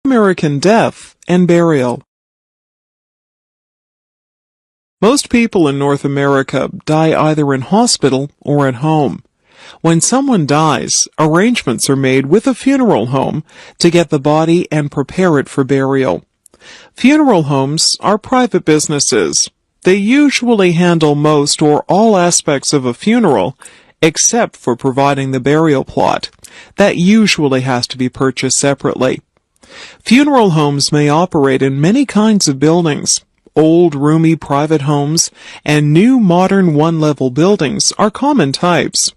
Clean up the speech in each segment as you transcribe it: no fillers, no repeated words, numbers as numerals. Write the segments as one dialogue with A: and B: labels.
A: American death and burial. Most people in North America die either in hospital or at home. When someone dies, arrangements are made with a funeral home to get the body and prepare it for burial. Funeral homes are private businesses. They usually handle most or all aspects of a funeral, except for providing the burial plot. That usually has to be purchased separately. Funeral homes may operate in many kinds of buildings. Old, roomy private homes and new modern one-level buildings are common types.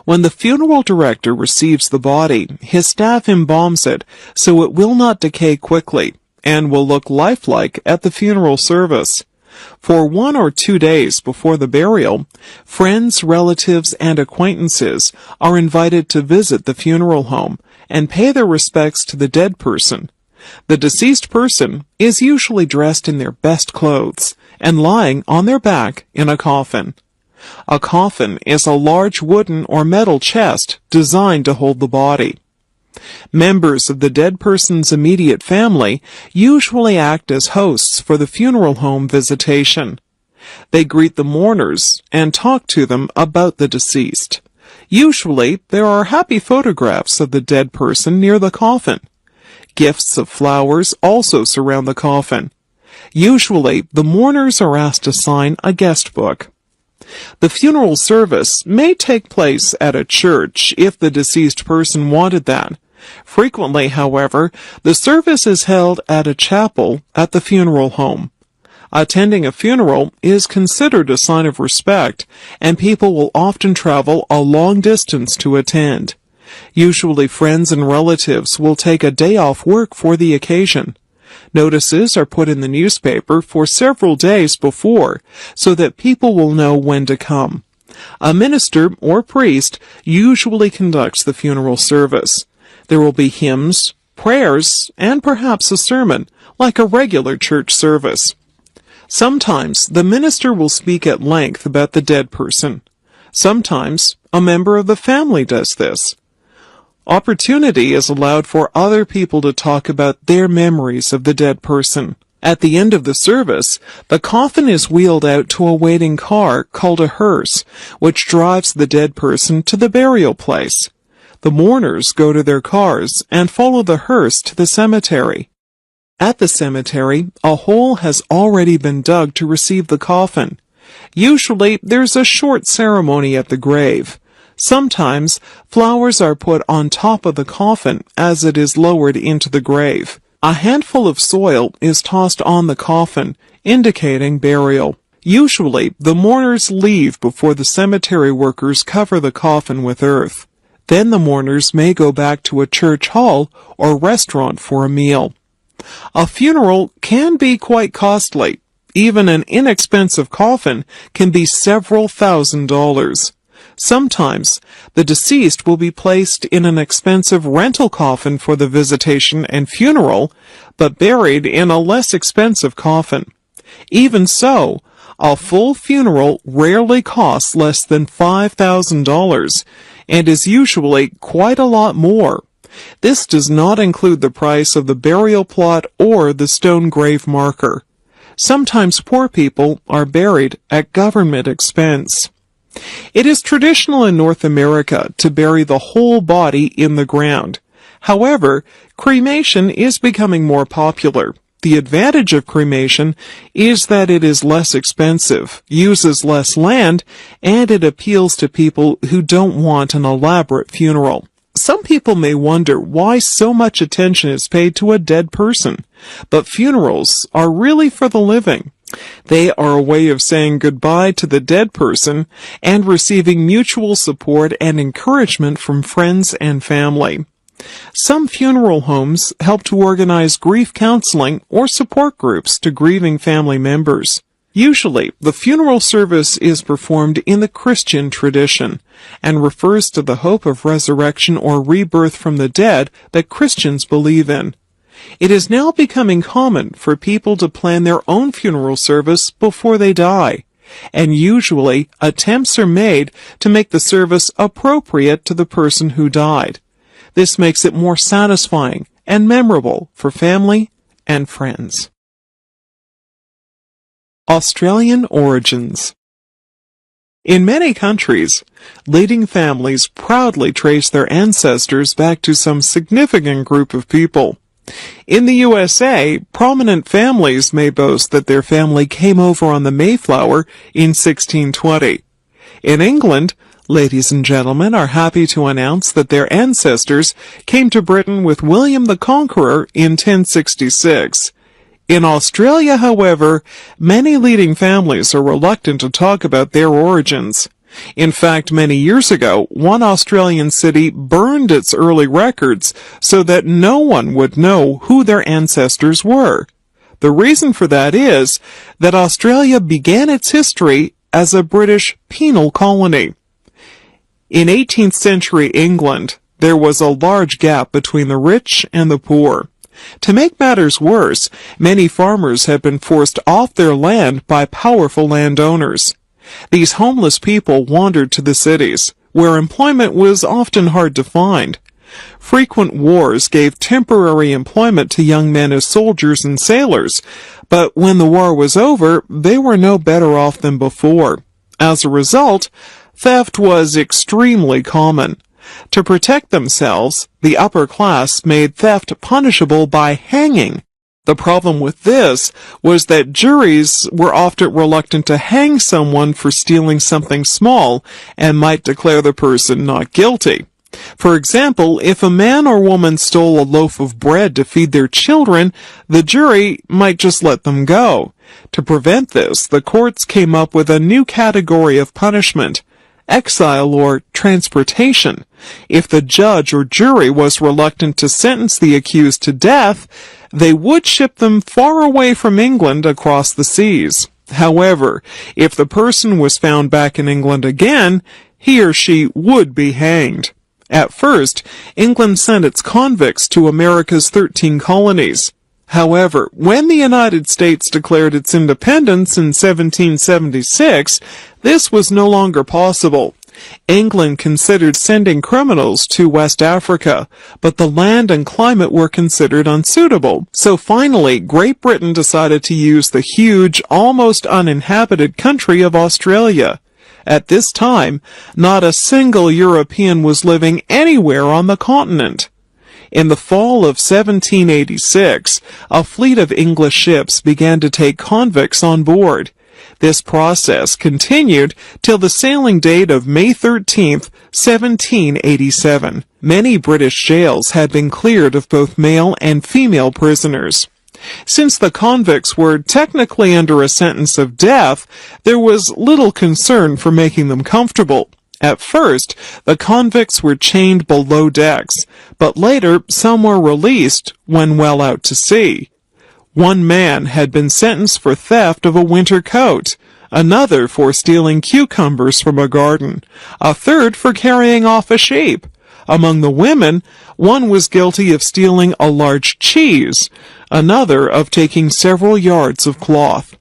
A: When the funeral director receives the body, his staff embalms it so it will not decay quickly and will look lifelike at the funeral service. For 1 or 2 days before the burial, friends, relatives, and acquaintances are invited to visit the funeral home and pay their respects to the dead person. The deceased person is usually dressed in their best clothes and lying on their back in a coffin. A coffin is a large wooden or metal chest designed to hold the body. Members of the dead person's immediate family usually act as hosts for the funeral home visitation. They greet the mourners and talk to them about the deceased. Usually, there are happy photographs of the dead person near the coffin. Gifts of flowers also surround the coffin. Usually, the mourners are asked to sign a guest book. The funeral service may take place at a church if the deceased person wanted that. Frequently, however, the service is held at a chapel at the funeral home. Attending a funeral is considered a sign of respect, and people will often travel a long distance to attend. Usually, friends and relatives will take a day off work for the occasion. Notices are put in the newspaper for several days before, so that people will know when to come. A minister or priest usually conducts the funeral service. There will be hymns, prayers, and perhaps a sermon, like a regular church service. Sometimes the minister will speak at length about the dead person. Sometimes a member of the family does this. Opportunity is allowed for other people to talk about their memories of the dead person. At the end of the service, the coffin is wheeled out to a waiting car called a hearse, which drives the dead person to the burial place. The mourners go to their cars and follow the hearse to the cemetery. At the cemetery, a hole has already been dug to receive the coffin. Usually, there's a short ceremony at the grave. Sometimes, flowers are put on top of the coffin as it is lowered into the grave. A handful of soil is tossed on the coffin, indicating burial. Usually, the mourners leave before the cemetery workers cover the coffin with earth. Then the mourners may go back to a church hall or restaurant for a meal. A funeral can be quite costly. Even an inexpensive coffin can be several $1,000s. Sometimes, the deceased will be placed in an expensive rental coffin for the visitation and funeral, but buried in a less expensive coffin. Even so, a full funeral rarely costs less than $5,000, and is usually quite a lot more. This does not include the price of the burial plot or the stone grave marker. Sometimes poor people are buried at government expense. It is traditional in North America to bury the whole body in the ground. However, cremation is becoming more popular. The advantage of cremation is that it is less expensive, uses less land, and it appeals to people who don't want an elaborate funeral. Some people may wonder why so much attention is paid to a dead person, but funerals are really for the living. They are a way of saying goodbye to the dead person and receiving mutual support and encouragement from friends and family. Some funeral homes help to organize grief counseling or support groups to grieving family members. Usually, the funeral service is performed in the Christian tradition and refers to the hope of resurrection or rebirth from the dead that Christians believe in. It is now becoming common for people to plan their own funeral service before they die, and usually attempts are made to make the service appropriate to the person who died. This makes it more satisfying and memorable for family and friends. Australian origins. In many countries, leading families proudly trace their ancestors back to some significant group of people. In the USA, prominent families may boast that their family came over on the Mayflower in 1620. In England, ladies and gentlemen are happy to announce that their ancestors came to Britain with William the Conqueror in 1066. In Australia, however, many leading families are reluctant to talk about their origins. In fact, many years ago, one Australian city burned its early records so that no one would know who their ancestors were. The reason for that is that Australia began its history as a British penal colony. In 18th century England, there was a large gap between the rich and the poor. To make matters worse, many farmers had been forced off their land by powerful landowners. These homeless people wandered to the cities, where employment was often hard to find. Frequent wars gave temporary employment to young men as soldiers and sailors, but when the war was over, they were no better off than before. As a result, theft was extremely common. To protect themselves, the upper class made theft punishable by hanging. The problem with this was that juries were often reluctant to hang someone for stealing something small and might declare the person not guilty. For example, if a man or woman stole a loaf of bread to feed their children, the jury might just let them go. To prevent this, the courts came up with a new category of punishment: exile or transportation. If the judge or jury was reluctant to sentence the accused to death, they would ship them far away from England across the seas. However, if the person was found back in England again, he or she would be hanged. At first, England sent its convicts to America's 13 colonies. However, when the United States declared its independence in 1776, this was no longer possible. England considered sending criminals to West Africa, but the land and climate were considered unsuitable. So finally, Great Britain decided to use the huge, almost uninhabited country of Australia. At this time, not a single European was living anywhere on the continent. In the fall of 1786, a fleet of English ships began to take convicts on board. This process continued till the sailing date of May 13, 1787. Many British jails had been cleared of both male and female prisoners. Since the convicts were technically under a sentence of death, there was little concern for making them comfortable. At first, the convicts were chained below decks, but later some were released when well out to sea. One man had been sentenced for theft of a winter coat, another for stealing cucumbers from a garden, a third for carrying off a sheep. Among the women, one was guilty of stealing a large cheese, another of taking several yards of cloth.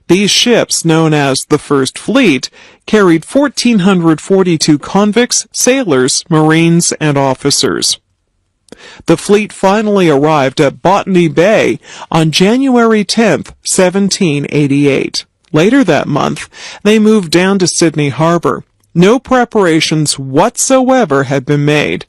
A: These ships, known as the First Fleet, carried 1,442 convicts, sailors, marines, and officers. The fleet finally arrived at Botany Bay on January 10, 1788. Later that month, they moved down to Sydney Harbour. No preparations whatsoever had been made.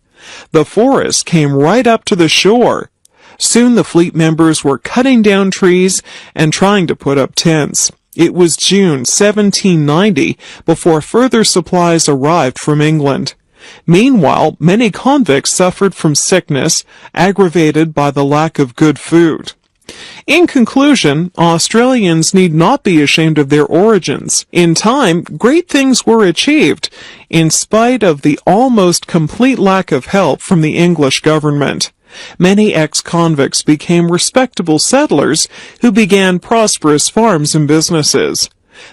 A: The forest came right up to the shore. Soon the fleet members were cutting down trees and trying to put up tents. It was June 1790 before further supplies arrived from England. Meanwhile, many convicts suffered from sickness, aggravated by the lack of good food. In conclusion, Australians need not be ashamed of their origins. In time, great things were achieved, in spite of the almost complete lack of help from the English government. Many ex-convicts became respectable settlers who began prosperous farms and businesses.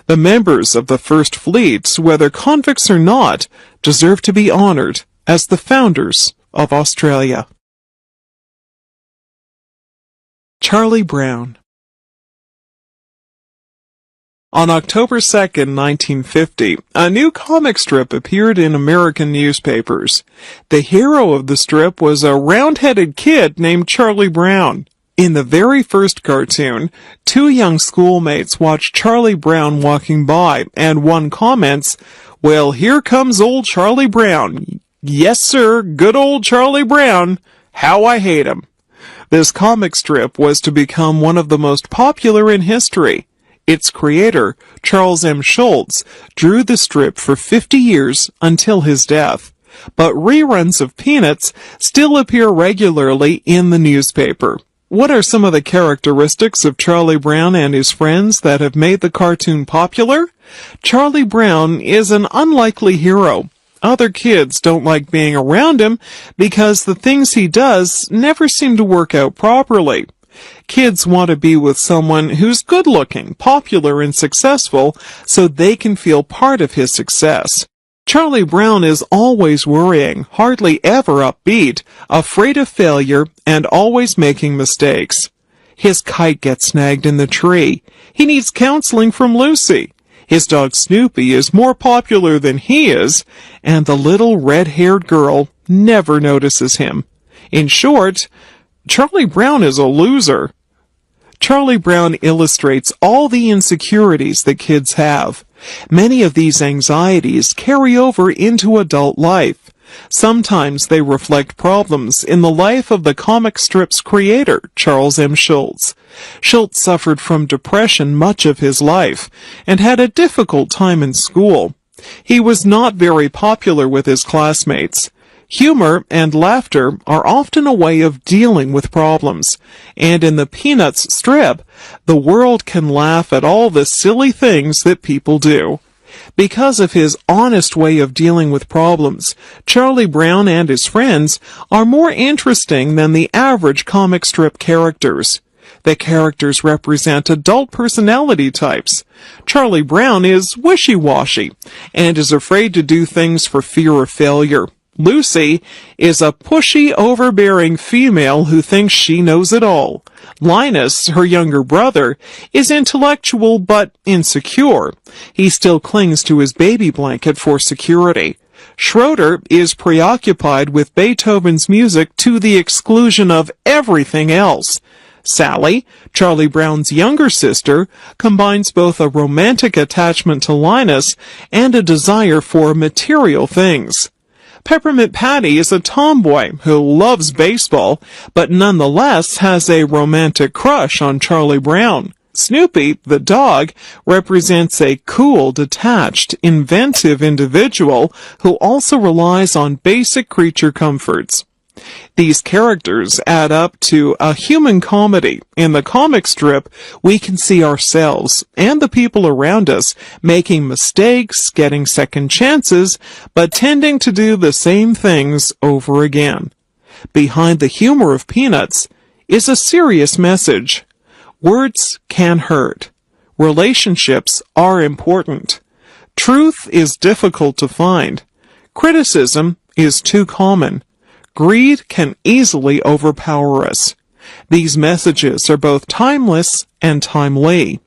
A: The members of the First Fleet, whether convicts or not, deserve to be honored as the founders of Australia. Charlie Brown. On October 2nd, 1950, a new comic strip appeared in American newspapers. The hero of the strip was a round-headed kid named Charlie Brown. In the very first cartoon, two young schoolmates watch Charlie Brown walking by, and one comments, "Well, here comes old Charlie Brown. Yes, sir, good old Charlie Brown. How I hate him." This comic strip was to become one of the most popular in history. Its creator, Charles M. Schulz, drew the strip for 50 years until his death. But reruns of Peanuts still appear regularly in the newspaper. What are some of the characteristics of Charlie Brown and his friends that have made the cartoon popular? Charlie Brown is an unlikely hero. Other kids don't like being around him because the things he does never seem to work out properly. Kids want to be with someone who's good-looking, popular, and successful so they can feel part of his success. Charlie Brown is always worrying, hardly ever upbeat, afraid of failure, and always making mistakes. His kite gets snagged in the tree. He needs counseling from Lucy. His dog Snoopy is more popular than he is, and the little red-haired girl never notices him. In short, Charlie Brown is a loser. Charlie Brown illustrates all the insecurities that kids have. Many of these anxieties carry over into adult life. Sometimes they reflect problems in the life of the comic strip's creator, Charles M. Schulz. Schulz suffered from depression much of his life and had a difficult time in school. He was not very popular with his classmates. Humor and laughter are often a way of dealing with problems, and in the Peanuts strip, the world can laugh at all the silly things that people do. Because of his honest way of dealing with problems, Charlie Brown and his friends are more interesting than the average comic strip characters. The characters represent adult personality types. Charlie Brown is wishy-washy and is afraid to do things for fear of failure. Lucy is a pushy, overbearing female who thinks she knows it all. Linus, her younger brother, is intellectual but insecure. He still clings to his baby blanket for security. Schroeder is preoccupied with Beethoven's music to the exclusion of everything else. Sally, Charlie Brown's younger sister, combines both a romantic attachment to Linus and a desire for material things. Peppermint Patty is a tomboy who loves baseball, but nonetheless has a romantic crush on Charlie Brown. Snoopy, the dog, represents a cool, detached, inventive individual who also relies on basic creature comforts. These characters add up to a human comedy. In the comic strip, we can see ourselves and the people around us making mistakes, getting second chances, but tending to do the same things over again. Behind the humor of Peanuts is a serious message. Words can hurt. Relationships are important. Truth is difficult to find. Criticism is too common. Greed can easily overpower us. These messages are both timeless and timely.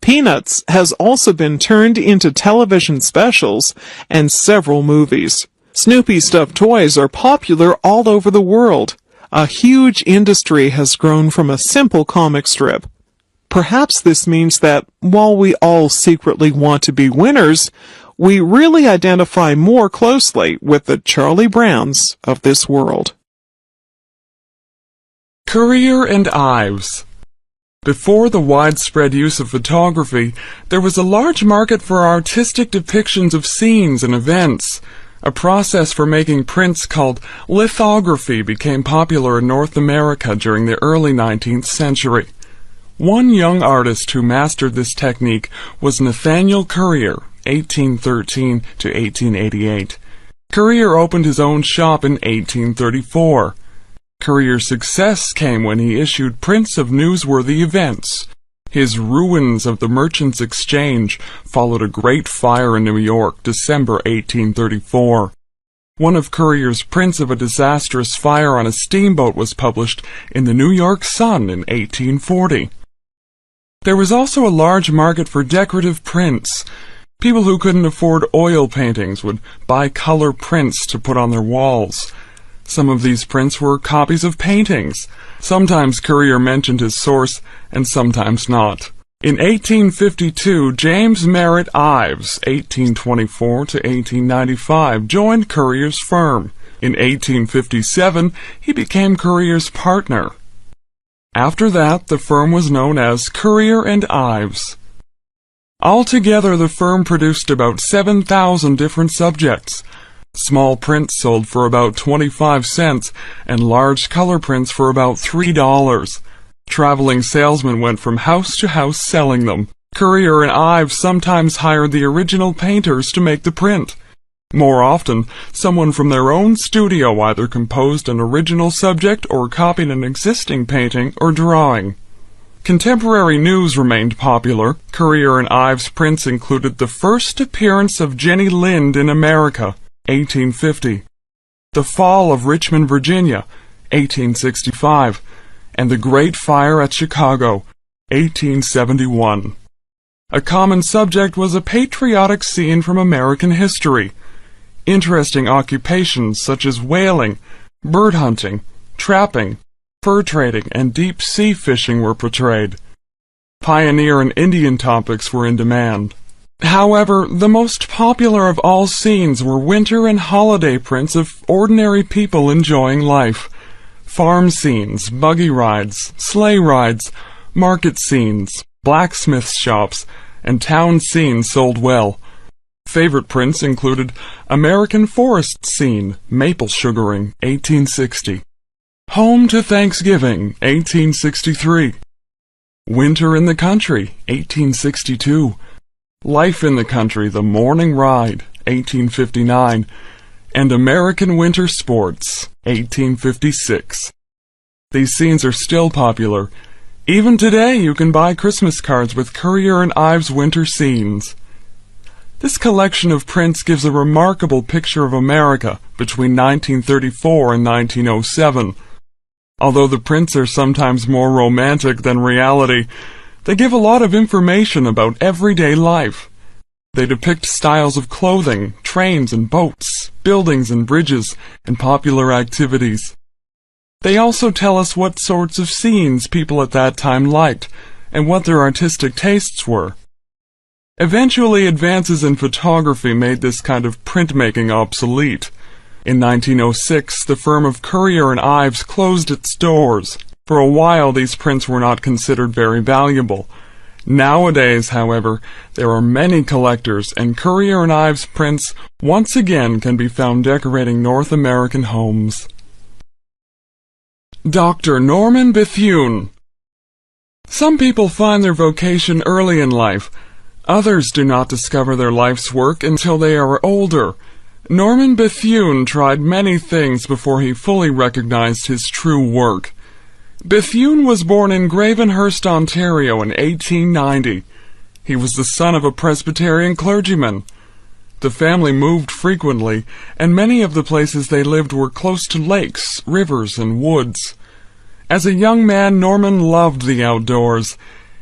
A: Peanuts has also been turned into television specials and several movies. Snoopy stuffed toys are popular all over the world. A huge industry has grown from a simple comic strip. Perhaps this means that, while we all secretly want to be winners, we really identify more closely with the Charlie Browns of this world.
B: Career and Ives. Before the widespread use of photography, there was a large market for artistic depictions of scenes and events. A process for making prints called lithography became popular in North America during the early 19th century. One young artist who mastered this technique was Nathaniel Currier, 1813 to 1888. Currier opened his own shop in 1834. Currier's success came when he issued prints of newsworthy events. His Ruins of the Merchants' Exchange followed a great fire in New York, December 1834. One of Currier's prints of a disastrous fire on a steamboat was published in the New York Sun in 1840. There was also a large market for decorative prints. People who couldn't afford oil paintings would buy color prints to put on their walls. Some of these prints were copies of paintings. Sometimes Currier mentioned his source, and sometimes not. In 1852, James Merritt Ives, 1824 to 1895, joined Currier's firm. In 1857, he became Currier's partner. After that, the firm was known as Currier and Ives. Altogether, the firm produced about 7,000 different subjects. Small prints sold for about 25 cents, and large color prints for about $3. Traveling salesmen went from house to house selling them. Currier and Ives sometimes hired the original painters to make the print. More often, someone from their own studio either composed an original subject or copied an existing painting or drawing. Contemporary news remained popular. Currier and Ives' prints included the first appearance of Jenny Lind in America, 1850, the fall of Richmond, Virginia, 1865, and the Great Fire at Chicago, 1871. A common subject was a patriotic scene from American history. Interesting occupations such as whaling, bird hunting, trapping, fur trading, and deep-sea fishing were portrayed. Pioneer and Indian topics were in demand. However, the most popular of all scenes were winter and holiday prints of ordinary people enjoying life. Farm scenes, buggy rides, sleigh rides, market scenes, blacksmith shops, and town scenes sold well. Favorite prints included American Forest Scene, Maple Sugaring, 1860. Home to Thanksgiving, 1863. Winter in the Country, 1862. Life in the Country, The Morning Ride, 1859. And American Winter Sports, 1856. These scenes are still popular. Even today you can buy Christmas cards with Currier and Ives' winter scenes. This collection of prints gives a remarkable picture of America between 1934 and 1907. Although the prints are sometimes more romantic than reality, they give a lot of information about everyday life. They depict styles of clothing, trains and boats, buildings and bridges, and popular activities. They also tell us what sorts of scenes people at that time liked, and what their artistic tastes were. Eventually, advances in photography made this kind of printmaking obsolete. In 1906, the firm of Currier and Ives closed its doors. For a while, these prints were not considered very valuable. Nowadays, however, there are many collectors, and Currier and Ives prints once again can be found decorating North American homes. Dr. Norman Bethune. Some people find their vocation early in life. Others do not discover their life's work until they are older. Norman Bethune tried many things before he fully recognized his true work. Bethune was born in Gravenhurst, Ontario in 1890. He was the son of a Presbyterian clergyman. The family moved frequently, and many of the places they lived were close to lakes, rivers, and woods. As a young man, Norman loved the outdoors.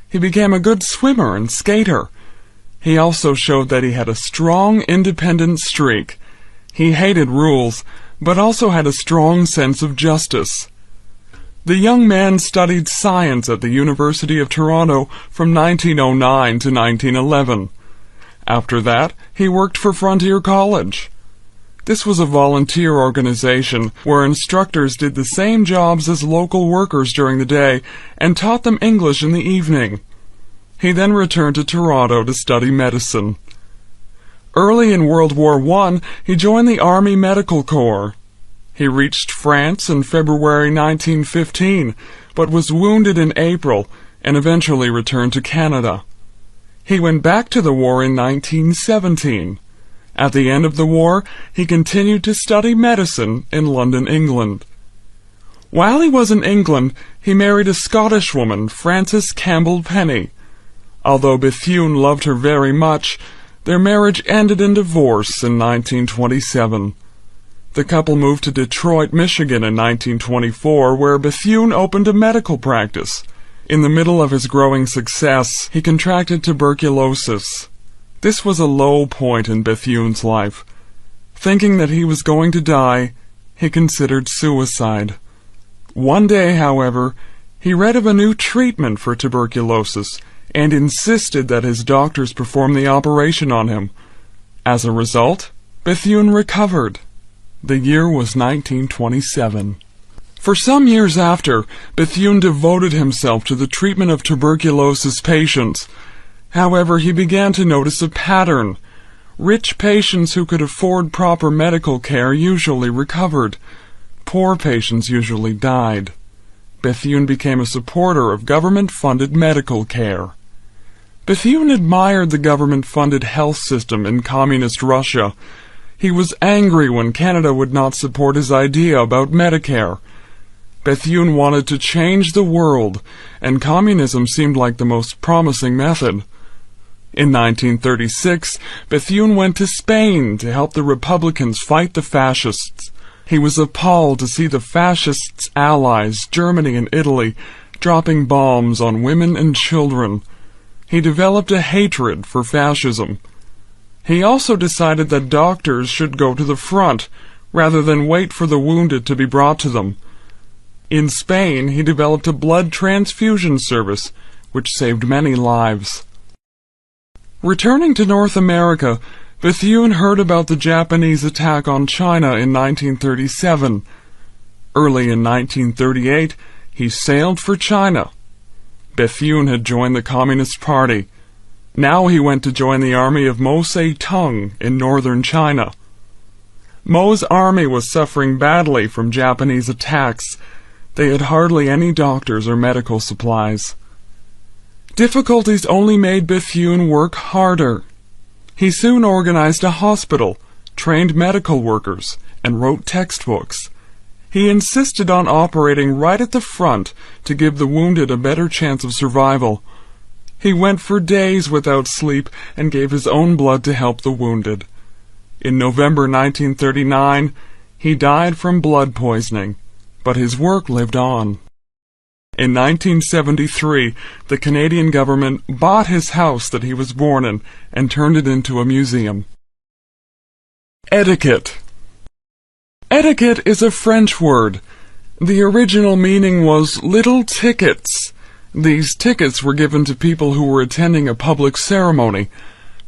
B: He became a good swimmer and skater. He also showed that he had a strong, independent streak. He hated rules, but also had a strong sense of justice. The young man studied science at the University of Toronto from 1909 to 1911. After that, he worked for Frontier College. This was a volunteer organization where instructors did the same jobs as local workers during the day and taught them English in the evening. He then returned to Toronto to study medicine. Early in World War I, he joined the Army Medical Corps. He reached France in February 1915, but was wounded in April and eventually returned to Canada. He went back to the war in 1917. At the end of the war, he continued to study medicine in London, England. While he was in England, he married a Scottish woman, Frances Campbell Penny. Although Bethune loved her very much, their marriage ended in divorce in 1927. The couple moved to Detroit, Michigan in 1924, where Bethune opened a medical practice. In the middle of his growing success, he contracted tuberculosis. This was a low point in Bethune's life. Thinking that he was going to die, he considered suicide. One day, however, he read of a new treatment for tuberculosis and insisted that his doctors perform the operation on him. As a result, Bethune recovered. The year was 1927. For some years after, Bethune devoted himself to the treatment of tuberculosis patients. However, he began to notice a pattern. Rich patients who could afford proper medical care usually recovered. Poor patients usually died. Bethune became a supporter of government-funded medical care. Bethune admired the government-funded health system in communist Russia. He was angry when Canada would not support his idea about Medicare. Bethune wanted to change the world, and communism seemed like the most promising method. In 1936, Bethune went to Spain to help the Republicans fight the fascists. He was appalled to see the fascists' allies, Germany and Italy, dropping bombs on women and children. He developed a hatred for fascism. He also decided that doctors should go to the front, rather than wait for the wounded to be brought to them. In Spain, he developed a blood transfusion service, which saved many lives. Returning to North America, Bethune heard about the Japanese attack on China in 1937. Early in 1938, he sailed for China. Bethune had joined the Communist Party. Now he went to join the army of Mao Zedong in northern China. Mao's army was suffering badly from Japanese attacks. They had hardly any doctors or medical supplies. Difficulties only made Bethune work harder. He soon organized a hospital, trained medical workers, and wrote textbooks. He insisted on operating right at the front to give the wounded a better chance of survival. He went for days without sleep and gave his own blood to help the wounded. In November 1939, he died from blood poisoning, but his work lived on. In 1973, the Canadian government bought his house that he was born in and turned it into a museum. Etiquette. Etiquette is a French word. The original meaning was little tickets. These tickets were given to people who were attending a public ceremony.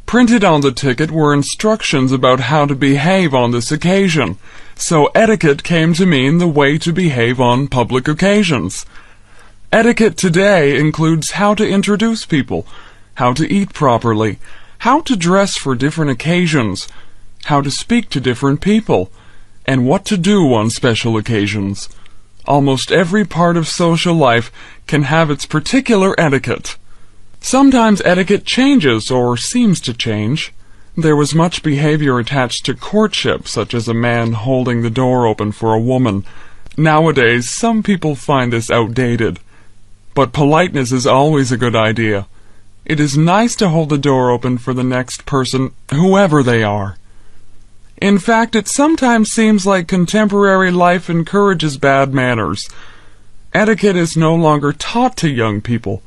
B: Printed on the ticket were instructions about how to behave on this occasion, so etiquette came to mean the way to behave on public occasions. Etiquette today includes how to introduce people, how to eat properly, how to dress for different occasions, how to speak to different people, and what to do on special occasions. Almost every part of social life can have its particular etiquette. Sometimes etiquette changes or seems to change. There was much behavior attached to courtship, such as a man holding the door open for a woman. Nowadays, some people find this outdated. But politeness is always a good idea. It is nice to hold the door open for the next person, whoever they are. In fact, it sometimes seems like contemporary life encourages bad manners. Etiquette is no longer taught to young people.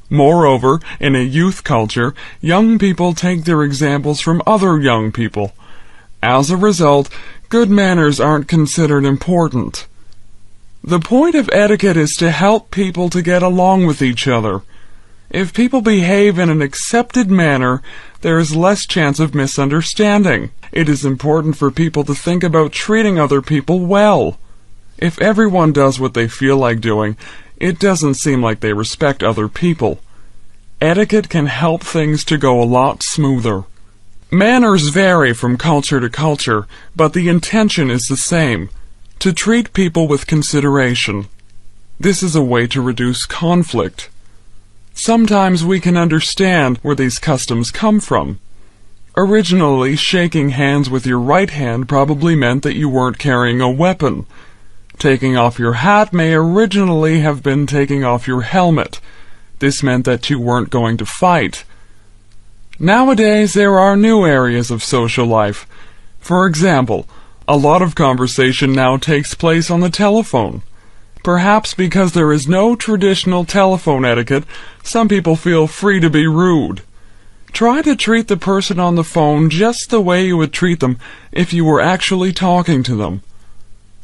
B: Moreover, in a youth culture, young people take their examples from other young people. As a result, good manners aren't considered important. The point of etiquette is to help people to get along with each other. If people behave in an accepted manner, there is less chance of misunderstanding. It is important for people to think about treating other people well. If everyone does what they feel like doing, it doesn't seem like they respect other people. Etiquette can help things to go a lot smoother. Manners vary from culture to culture, but the intention is the same: to treat people with consideration. This is a way to reduce conflict. Sometimes we can understand where these customs come from. Originally, shaking hands with your right hand probably meant that you weren't carrying a weapon. Taking off your hat may originally have been taking off your helmet. This meant that you weren't going to fight. Nowadays, there are new areas of social life. For example, a lot of conversation now takes place on the telephone. Perhaps because there is no traditional telephone etiquette, some people feel free to be rude. Try to treat the person on the phone just the way you would treat them if you were actually talking to them.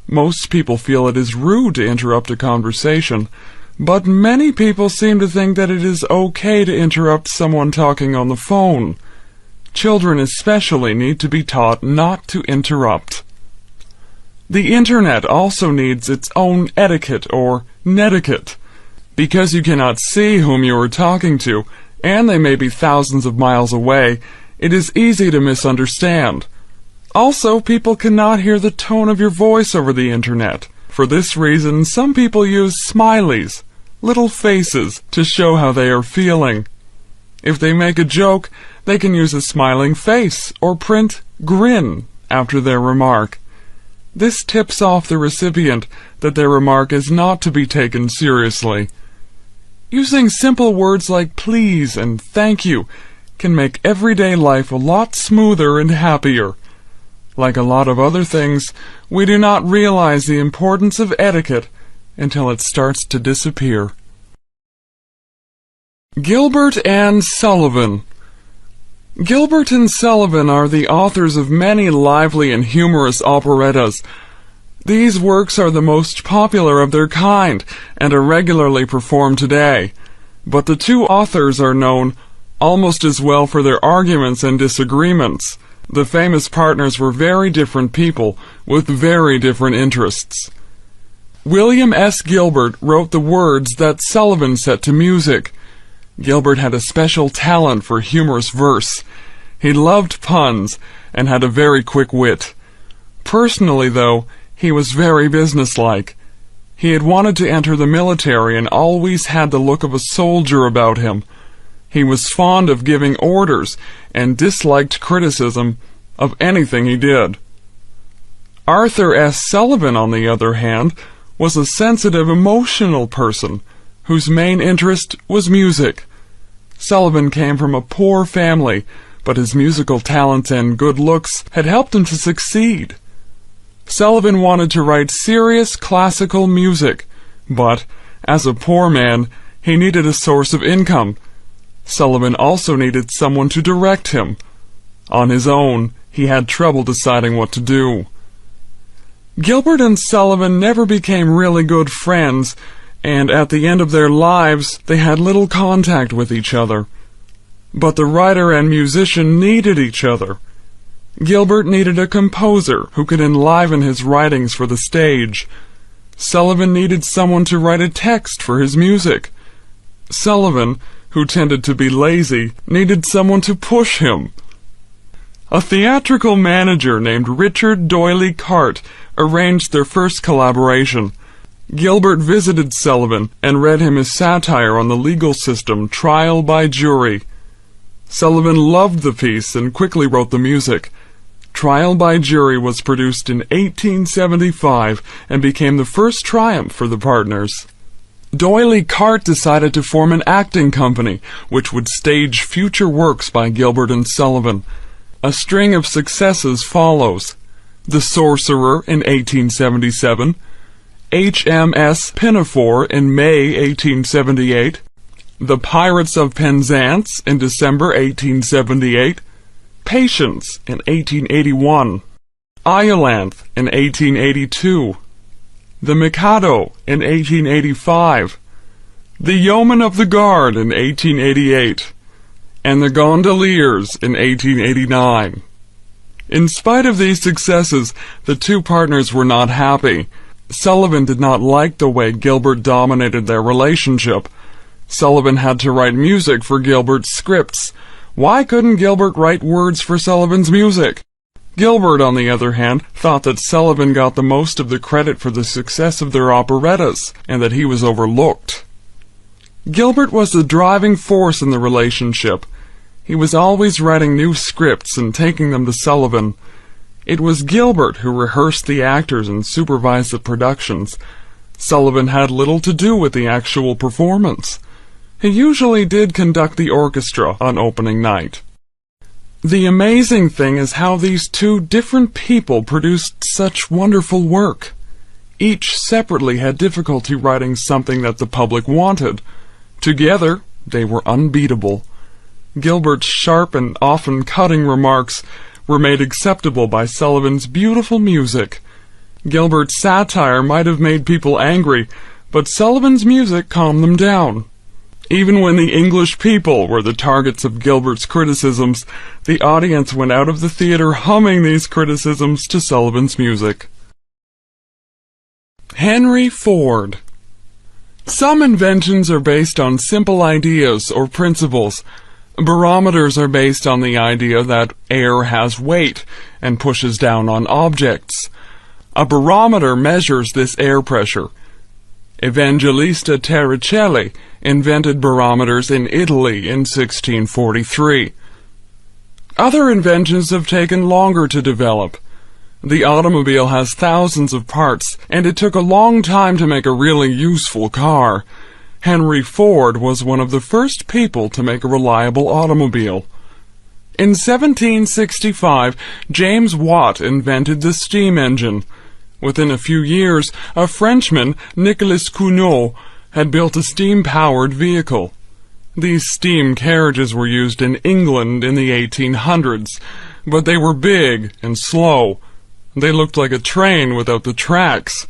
B: Most people feel it is rude to interrupt a conversation, but many people seem to think that it is okay to interrupt someone talking on the phone. Children especially need to be taught not to interrupt. The Internet also needs its own etiquette or netiquette. Because you cannot see whom you are talking to, and they may be thousands of miles away, it is easy to misunderstand. Also, people cannot hear the tone of your voice over the Internet. For this reason, some people use smileys, little faces, to show how they are feeling. If they make a joke, they can use a smiling face or print grin after their remark. This tips off the recipient that their remark is not to be taken seriously. Using simple words like please and thank you can make everyday life a lot smoother and happier. Like a lot of other things, we do not realize the importance of etiquette until it starts to disappear. Gilbert and Sullivan. Gilbert and Sullivan are the authors of many lively and humorous operettas. These works are the most popular of their kind and are regularly performed today. But the two authors are known almost as well for their arguments and disagreements. The famous partners were very different people with very different interests. William S. Gilbert wrote the words that Sullivan set to music. Gilbert had a special talent for humorous verse. He loved puns and had a very quick wit. Personally, though, he was very businesslike. He had wanted to enter the military and always had the look of a soldier about him. He was fond of giving orders and disliked criticism of anything he did. Arthur S. Sullivan, on the other hand, was a sensitive, emotional person whose main interest was music. Sullivan came from a poor family, but his musical talents and good looks had helped him to succeed. Sullivan wanted to write serious classical music, but, as a poor man, he needed a source of income. Sullivan also needed someone to direct him. On his own, he had trouble deciding what to do. Gilbert and Sullivan never became really good friends, and at the end of their lives they had little contact with each other. But the writer and musician needed each other. Gilbert needed a composer who could enliven his writings for the stage. Sullivan needed someone to write a text for his music. Sullivan, who tended to be lazy, needed someone to push him. A theatrical manager named Richard Doyley Cart arranged their first collaboration. Gilbert visited Sullivan and read him his satire on the legal system, Trial by Jury. Sullivan loved the piece and quickly wrote the music. Trial by Jury was produced in 1875 and became the first triumph for the partners. Doyley Cart decided to form an acting company, which would stage future works by Gilbert and Sullivan. A string of successes follows. The Sorcerer in 1877, HMS Pinafore in May 1878, The Pirates of Penzance in December 1878, Patience in 1881, Iolanthe in 1882, The Mikado in 1885, The Yeoman of the Guard in 1888, and The Gondoliers in 1889. In spite of these successes, the two partners were not happy. Sullivan did not like the way Gilbert dominated their relationship. Sullivan had to write music for Gilbert's scripts. Why couldn't Gilbert write words for Sullivan's music? Gilbert, on the other hand, thought that Sullivan got the most of the credit for the success of their operettas, and that he was overlooked. Gilbert was the driving force in the relationship. He was always writing new scripts and taking them to Sullivan. It was Gilbert who rehearsed the actors and supervised the productions. Sullivan had little to do with the actual performance. He usually did conduct the orchestra on opening night. The amazing thing is how these two different people produced such wonderful work. Each separately had difficulty writing something that the public wanted. Together, they were unbeatable. Gilbert's sharp and often cutting remarks were made acceptable by Sullivan's beautiful music. Gilbert's satire might have made people angry, but Sullivan's music calmed them down. Even when the English people were the targets of Gilbert's criticisms, the audience went out of the theater humming these criticisms to Sullivan's music. Henry Ford. Some inventions are based on simple ideas or principles. Barometers are based on the idea that air has weight and pushes down on objects. A barometer measures this air pressure. Evangelista Torricelli invented barometers in Italy in 1643. Other inventions have taken longer to develop. The automobile has thousands of parts, and it took a long time to make a really useful car. Henry Ford was one of the first people to make a reliable automobile. In 1765, James Watt invented the steam engine. Within a few years, a Frenchman, Nicolas Cugnot, had built a steam-powered vehicle. These steam carriages were used in England in the 1800s, but they were big and slow. They looked like a train without the tracks.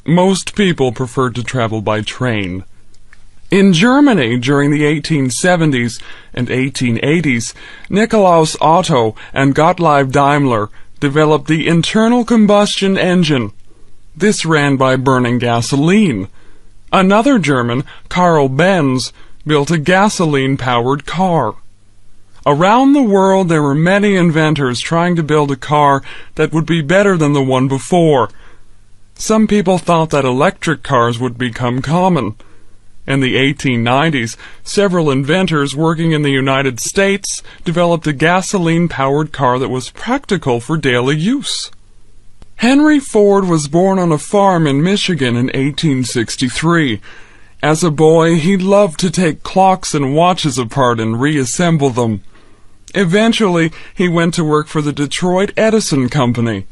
B: Most people preferred to travel by train. In Germany, during the 1870s and 1880s, Nikolaus Otto and Gottlieb Daimler developed the internal combustion engine. This ran by burning gasoline. Another German, Karl Benz, built a gasoline-powered car. Around the world there were many inventors trying to build a car that would be better than the one before. Some people thought that electric cars would become common. In the 1890s, several inventors working in the United States developed a gasoline-powered car that was practical for daily use. Henry Ford was born on a farm in Michigan in 1863. As a boy, he loved to take clocks and watches apart and reassemble them. Eventually, he went to work for the Detroit Edison Company.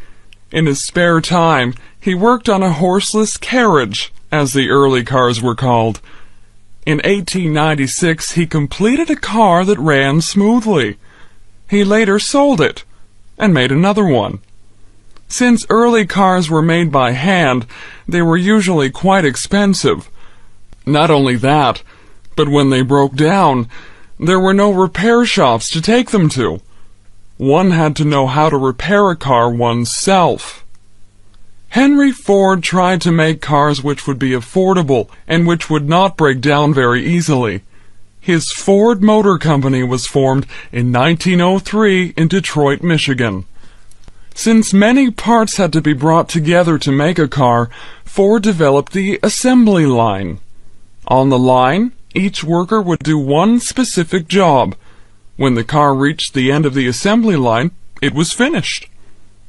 B: In his spare time, he worked on a horseless carriage, as the early cars were called. In 1896, he completed a car that ran smoothly. He later sold it and made another one. Since early cars were made by hand, they were usually quite expensive. Not only that, but when they broke down, there were no repair shops to take them to. One had to know how to repair a car oneself. Henry Ford tried to make cars which would be affordable and which would not break down very easily. His Ford Motor Company was formed in 1903 in Detroit, Michigan. Since many parts had to be brought together to make a car, Ford developed the assembly line. On the line, each worker would do one specific job. When the car reached the end of the assembly line, it was finished.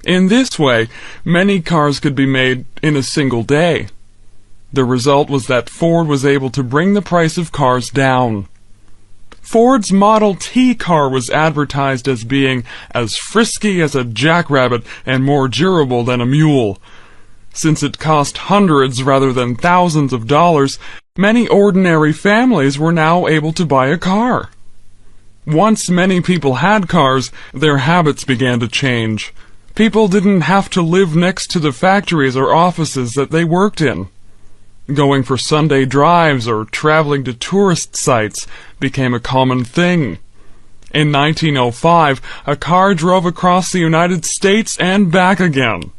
B: In this way, many cars could be made in a single day. The result was that Ford was able to bring the price of cars down. Ford's Model T car was advertised as being as frisky as a jackrabbit and more durable than a mule. Since it cost hundreds rather than thousands of dollars, many ordinary families were now able to buy a car. Once many people had cars, their habits began to change. People didn't have to live next to the factories or offices that they worked in. Going for Sunday drives or traveling to tourist sites became a common thing. In 1905, a car drove across the United States and back again.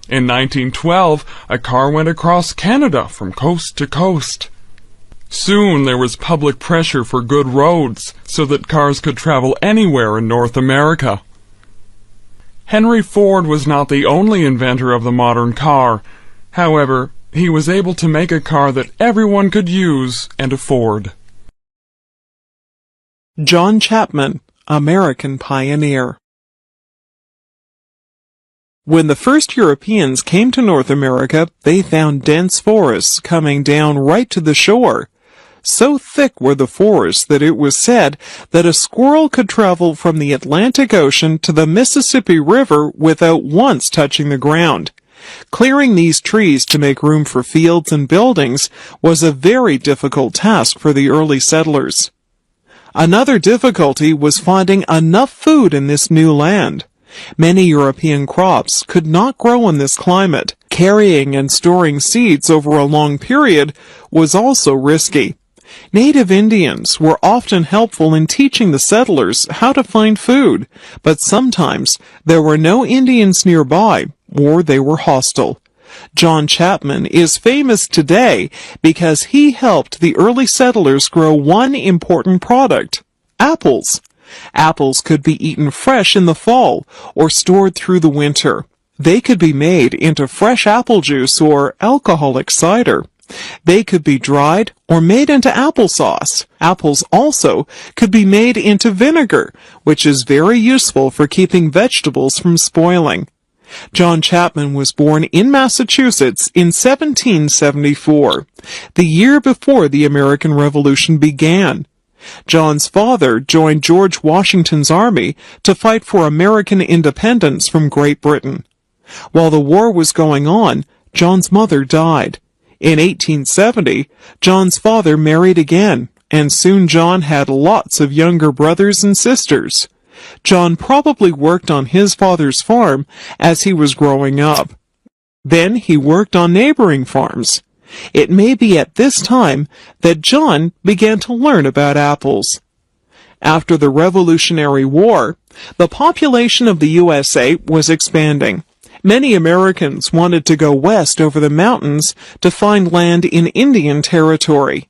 B: In 1912, a car went across Canada from coast to coast. Soon there was public pressure for good roads so that cars could travel anywhere in North America. Henry Ford was not the only inventor of the modern car. However, he was able to make a car that everyone could use and afford.
A: John Chapman, American pioneer. When the first Europeans came to North America, they found dense forests coming down right to the shore. So thick were the forests that it was said that a squirrel could travel from the Atlantic Ocean to the Mississippi River without once touching the ground. Clearing these trees to make room for fields and buildings was a very difficult task for the early settlers. Another difficulty was finding enough food in this new land. Many European crops could not grow in this climate. Carrying and storing seeds over a long period was also risky. Native Indians were often helpful in teaching the settlers how to find food, but sometimes there were no Indians nearby, or they were hostile. John Chapman is famous today because he helped the early settlers grow one important product: apples. Apples could be eaten fresh in the fall or stored through the winter. They could be made into fresh apple juice or alcoholic cider. They could be dried or made into applesauce. Apples also could be made into vinegar, which is very useful for keeping vegetables from spoiling. John Chapman was born in Massachusetts in 1774, the year before the American Revolution began. John's father joined George Washington's army to fight for American independence from Great Britain. While the war was going on, John's mother died. In 1870, John's father married again, and soon John had lots of younger brothers and sisters. John probably worked on his father's farm as he was growing up. Then he worked on neighboring farms. It may be at this time that John began to learn about apples. After the Revolutionary War, the population of the USA was expanding. Many Americans wanted to go west over the mountains to find land in Indian Territory.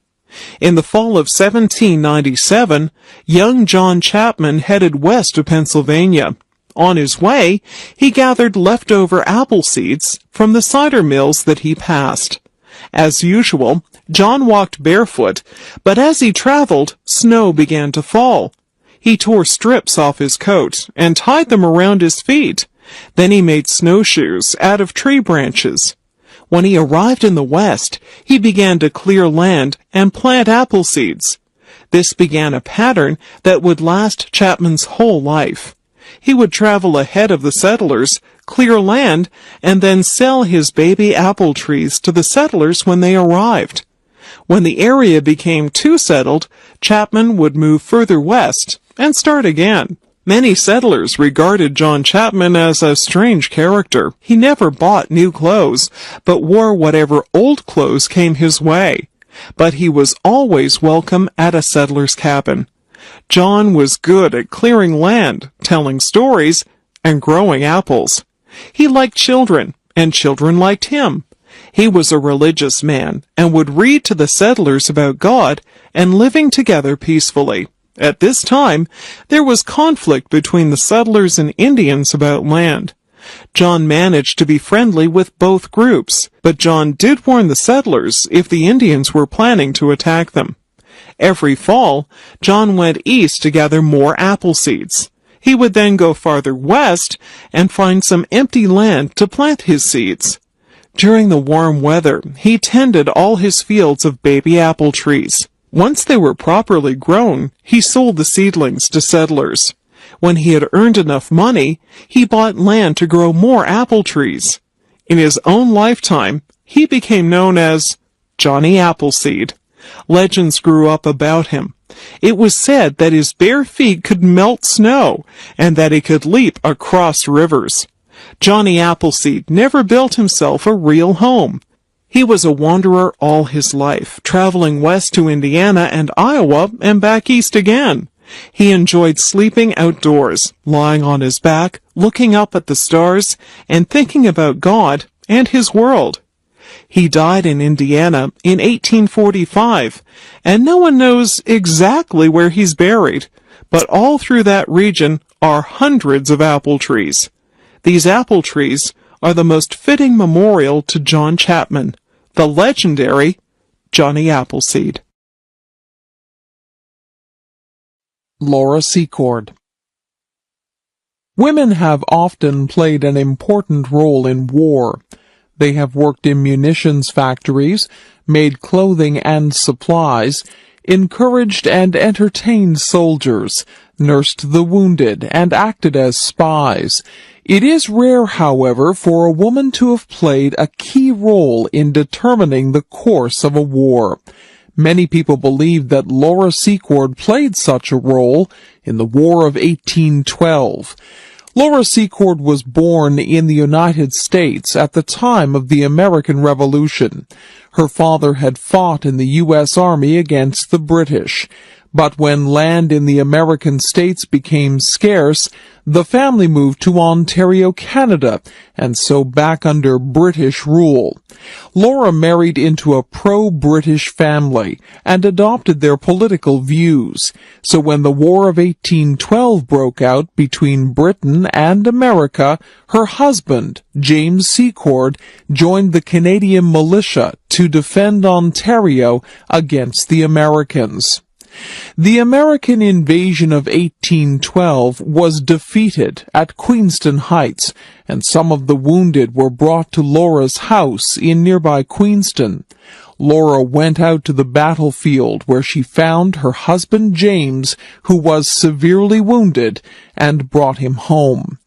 A: In the fall of 1797, young John Chapman headed west to Pennsylvania. On his way, he gathered leftover apple seeds from the cider mills that he passed. As usual, John walked barefoot, but as he traveled, snow began to fall. He tore strips off his coat and tied them around his feet. Then he made snowshoes out of tree branches. When he arrived in the West, he began to clear land and plant apple seeds. This began a pattern that would last Chapman's whole life. He would travel ahead of the settlers, clear land, and then sell his baby apple trees to the settlers when they arrived. When the area became too settled, Chapman would move further west and start again. Many settlers regarded John Chapman as a strange character. He never bought new clothes, but wore whatever old clothes came his way. But he was always welcome at a settler's cabin. John was good at clearing land, telling stories, and growing apples. He liked children, and children liked him. He was a religious man, and would read to the settlers about God and living together peacefully. At this time, there was conflict between the settlers and Indians about land. John managed to be friendly with both groups, but John did warn the settlers if the Indians were planning to attack them. Every fall, John went east to gather more apple seeds. He would then go farther west and find some empty land to plant his seeds. During the warm weather, he tended all his fields of baby apple trees. Once they were properly grown, he sold the seedlings to settlers. When he had earned enough money, he bought land to grow more apple trees. In his own lifetime, he became known as Johnny Appleseed. Legends grew up about him. It was said that his bare feet could melt snow, and that he could leap across rivers. Johnny Appleseed never built himself a real home. He was a wanderer all his life, traveling west to Indiana and Iowa and back east again. He enjoyed sleeping outdoors, lying on his back, looking up at the stars, and thinking about God and his world. He died in Indiana in 1845, and no one knows exactly where he's buried, but all through that region are hundreds of apple trees. These apple trees are the most fitting memorial to John Chapman, the legendary Johnny Appleseed. Laura Secord. Women have often played an important role in war. They have worked in munitions factories, made clothing and supplies, encouraged and entertained soldiers, nursed the wounded, and acted as spies. It is rare, however, for a woman to have played a key role in determining the course of a war. Many people believe that Laura Secord played such a role in the War of 1812. Laura Secord was born in the United States at the time of the American Revolution. Her father had fought in the U.S. Army against the British. But when land in the American states became scarce, the family moved to Ontario, Canada, and so back under British rule. Laura married into a pro-British family and adopted their political views. So when the War of 1812 broke out between Britain and America, her husband, James Secord, joined the Canadian militia to defend Ontario against the Americans. The American invasion of 1812 was defeated at Queenston Heights, and some of the wounded were brought to Laura's house in nearby Queenston. Laura went out to the battlefield where she found her husband James, who was severely wounded, and brought him home.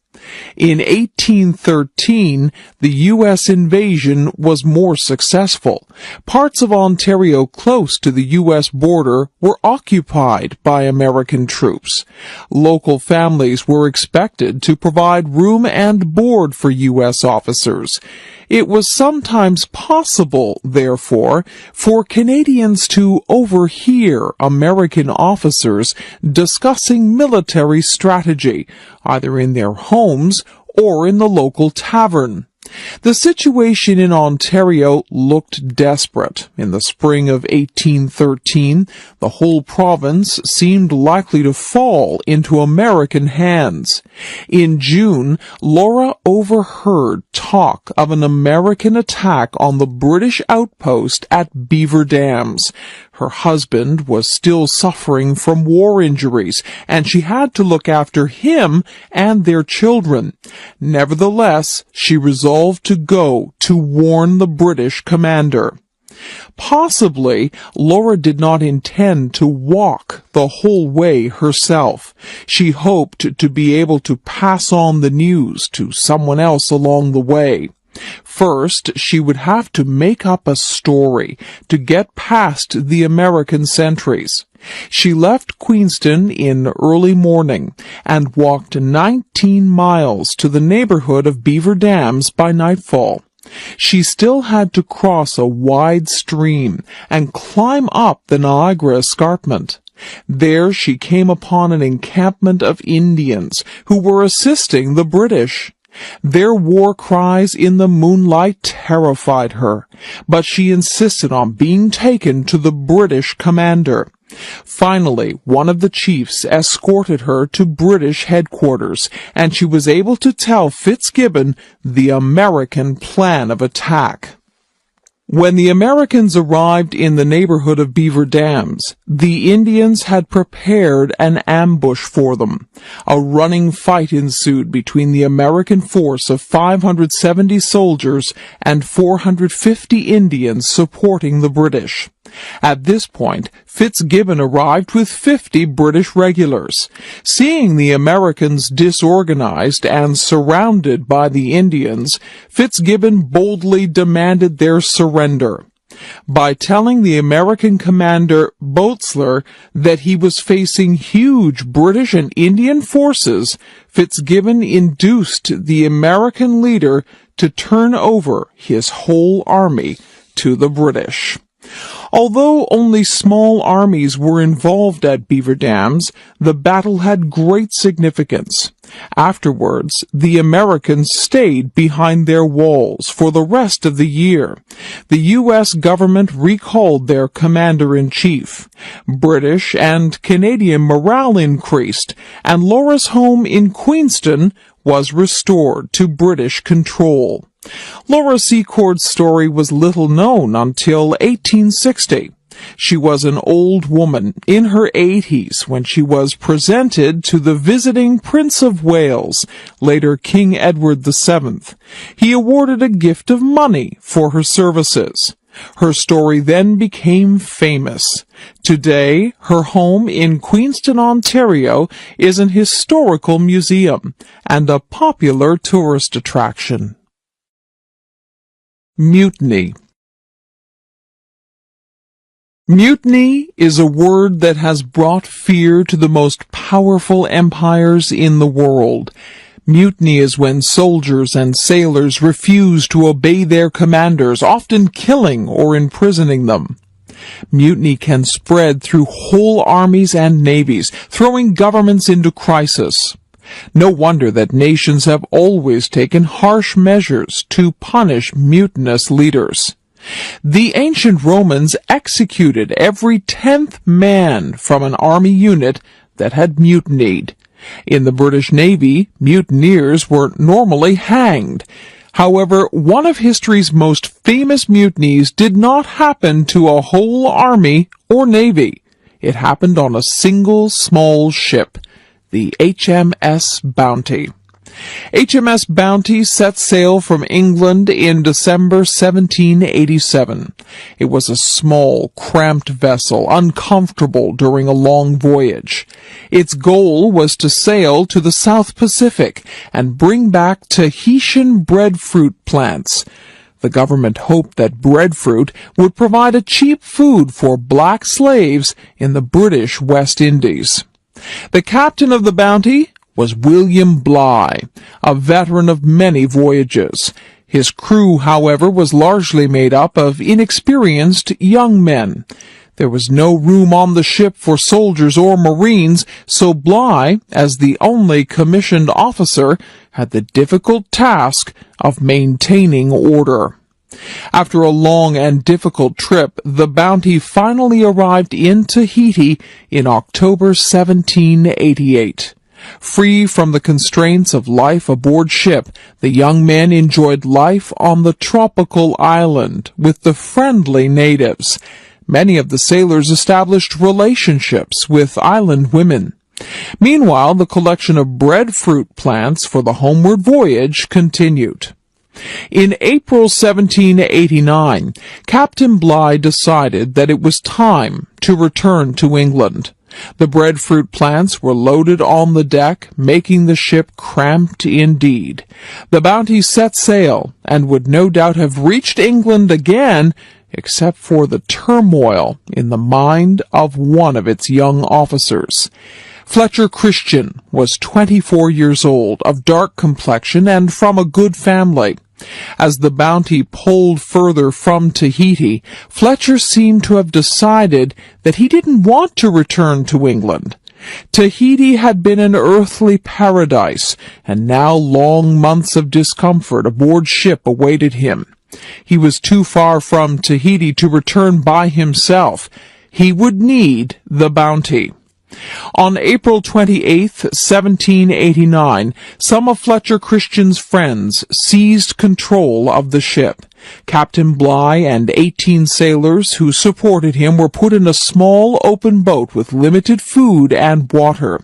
A: In 1813, the U.S. invasion was more successful. Parts of Ontario close to the U.S. border were occupied by American troops. Local families were expected to provide room and board for U.S. officers. It was sometimes possible, therefore, for Canadians to overhear American officers discussing military strategy, either in their homes or in the local tavern. The situation in Ontario looked desperate. In the spring of 1813, the whole province seemed likely to fall into American hands. In June, Laura overheard talk of an American attack on the British outpost at Beaver Dams. Her husband was still suffering from war injuries, and she had to look after him and their children. Nevertheless, she resolved to go to warn the British commander. Possibly, Laura did not intend to walk the whole way herself. She hoped to be able to pass on the news to someone else along the way. First, she would have to make up a story to get past the American sentries. She left Queenston in early morning and walked 19 miles to the neighborhood of Beaver Dams by nightfall. She still had to cross a wide stream and climb up the Niagara Escarpment. There she came upon an encampment of Indians who were assisting the British. Their war cries in the moonlight terrified her, but she insisted on being taken to the British commander. Finally, one of the chiefs escorted her to British headquarters, and she was able to tell Fitzgibbon the American plan of attack. When the Americans arrived in the neighborhood of Beaver Dams, the Indians had prepared an ambush for them. A running fight ensued between the American force of 570 soldiers and 450 Indians supporting the British. At this point, Fitzgibbon arrived with 50 British regulars. Seeing the Americans disorganized and surrounded by the Indians, Fitzgibbon boldly demanded their surrender. By telling the American commander Botzler that he was facing huge British and Indian forces, Fitzgibbon induced the American leader to turn over his whole army to the British. Although only small armies were involved at Beaver Dams, the battle had great significance. Afterwards, the Americans stayed behind their walls for the rest of the year. The U.S. government recalled their commander-in-chief. British and Canadian morale increased, and Laura's home in Queenston was restored to British control. Laura Secord's story was little known until 1860. She was an old woman in her 80s when she was presented to the visiting Prince of Wales, later King Edward VII. He awarded a gift of money for her services. Her story then became famous. Today, her home in Queenston, Ontario, is an historical museum and a popular tourist attraction. Mutiny. Mutiny is a word that has brought fear to the most powerful empires in the world. Mutiny is when soldiers and sailors refuse to obey their commanders, often killing or imprisoning them. Mutiny can spread through whole armies and navies, throwing governments into crisis. No wonder that nations have always taken harsh measures to punish mutinous leaders. The ancient Romans executed every 10th man from an army unit that had mutinied. In the British Navy, mutineers were normally hanged. However, one of history's most famous mutinies did not happen to a whole army or navy. It happened on a single small ship, the HMS Bounty. HMS Bounty set sail from England in December 1787. It was a small, cramped vessel, uncomfortable during a long voyage. Its goal was to sail to the South Pacific and bring back Tahitian breadfruit plants. The government hoped that breadfruit would provide a cheap food for black slaves in the British West Indies. The captain of the Bounty was William Bligh, a veteran of many voyages. His crew, however, was largely made up of inexperienced young men. There was no room on the ship for soldiers or marines, so Bligh, as the only commissioned officer, had the difficult task of maintaining order. After a long and difficult trip, the Bounty finally arrived in Tahiti in October 1788. Free from the constraints of life aboard ship, the young men enjoyed life on the tropical island with the friendly natives. Many of the sailors established relationships with island women. Meanwhile, the collection of breadfruit plants for the homeward voyage continued. In April 1789, Captain Bligh decided that it was time to return to England. The breadfruit plants were loaded on the deck, making the ship cramped indeed. The Bounty set sail, and would no doubt have reached England again, except for the turmoil in the mind of one of its young officers. Fletcher Christian was 24 years old, of dark complexion, and from a good family. As the Bounty pulled further from Tahiti, Fletcher seemed to have decided that he didn't want to return to England. Tahiti had been an earthly paradise, and now long months of discomfort aboard ship awaited him. He was too far from Tahiti to return by himself. He would need the Bounty. On April 28, 1789, some of Fletcher Christian's friends seized control of the ship. Captain Bligh and 18 sailors who supported him were put in a small open boat with limited food and water.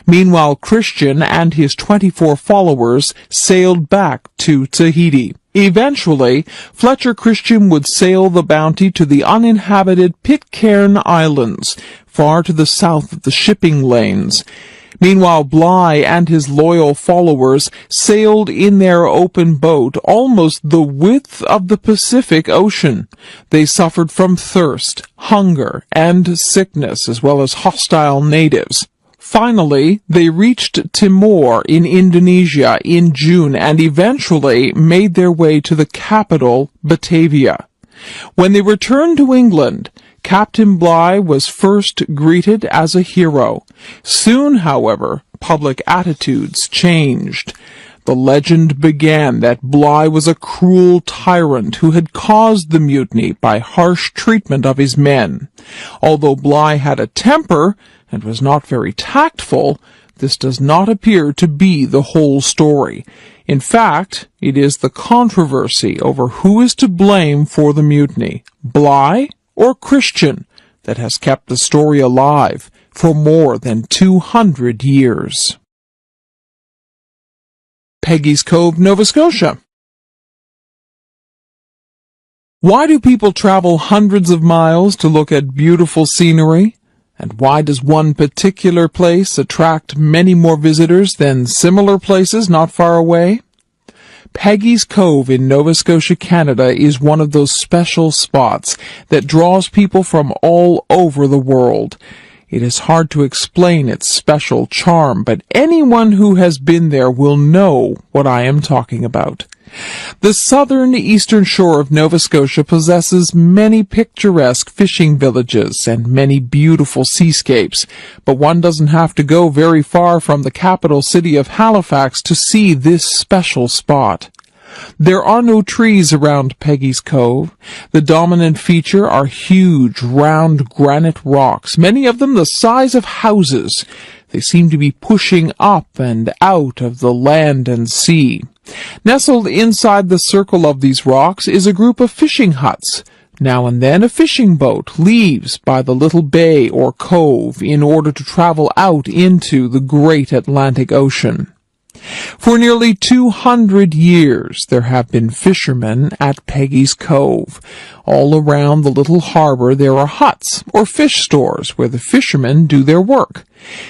A: Meanwhile, Christian and his 24 followers sailed back to Tahiti. Eventually, Fletcher Christian would sail the Bounty to the uninhabited Pitcairn Islands, far to the south of the shipping lanes. Meanwhile, Bligh and his loyal followers sailed in their open boat almost the width of the Pacific Ocean. They suffered from thirst, hunger, and sickness, as well as hostile natives. Finally, they reached Timor in Indonesia in June and eventually made their way to the capital, Batavia. When they returned to England, Captain Bligh was first greeted as a hero. Soon, however, public attitudes changed. The legend began that Bligh was a cruel tyrant who had caused the mutiny by harsh treatment of his men. Although Bligh had a temper and was not very tactful, this does not appear to be the whole story. In fact, it is the controversy over who is to blame for the mutiny, Bligh or Christian, that has kept the story alive for more than 200 years. Peggy's Cove, Nova Scotia. Why do people travel hundreds of miles to look at beautiful scenery? And why does one particular place attract many more visitors than similar places not far away? Peggy's Cove in Nova Scotia, Canada is one of those special spots that draws people from all over the world. It is hard to explain its special charm, but anyone who has been there will know what I am talking about. The southern eastern shore of Nova Scotia possesses many picturesque fishing villages and many beautiful seascapes, but one doesn't have to go very far from the capital city of Halifax to see this special spot. There are no trees around Peggy's Cove. The dominant feature are huge, round granite rocks, many of them the size of houses. They seem to be pushing up and out of the land and sea. Nestled inside the circle of these rocks is a group of fishing huts. Now and then a fishing boat leaves by the little bay or cove in order to travel out into the great Atlantic Ocean. For nearly 200 years there have been fishermen at Peggy's Cove. All around the little harbor there are huts or fish stores where the fishermen do their work.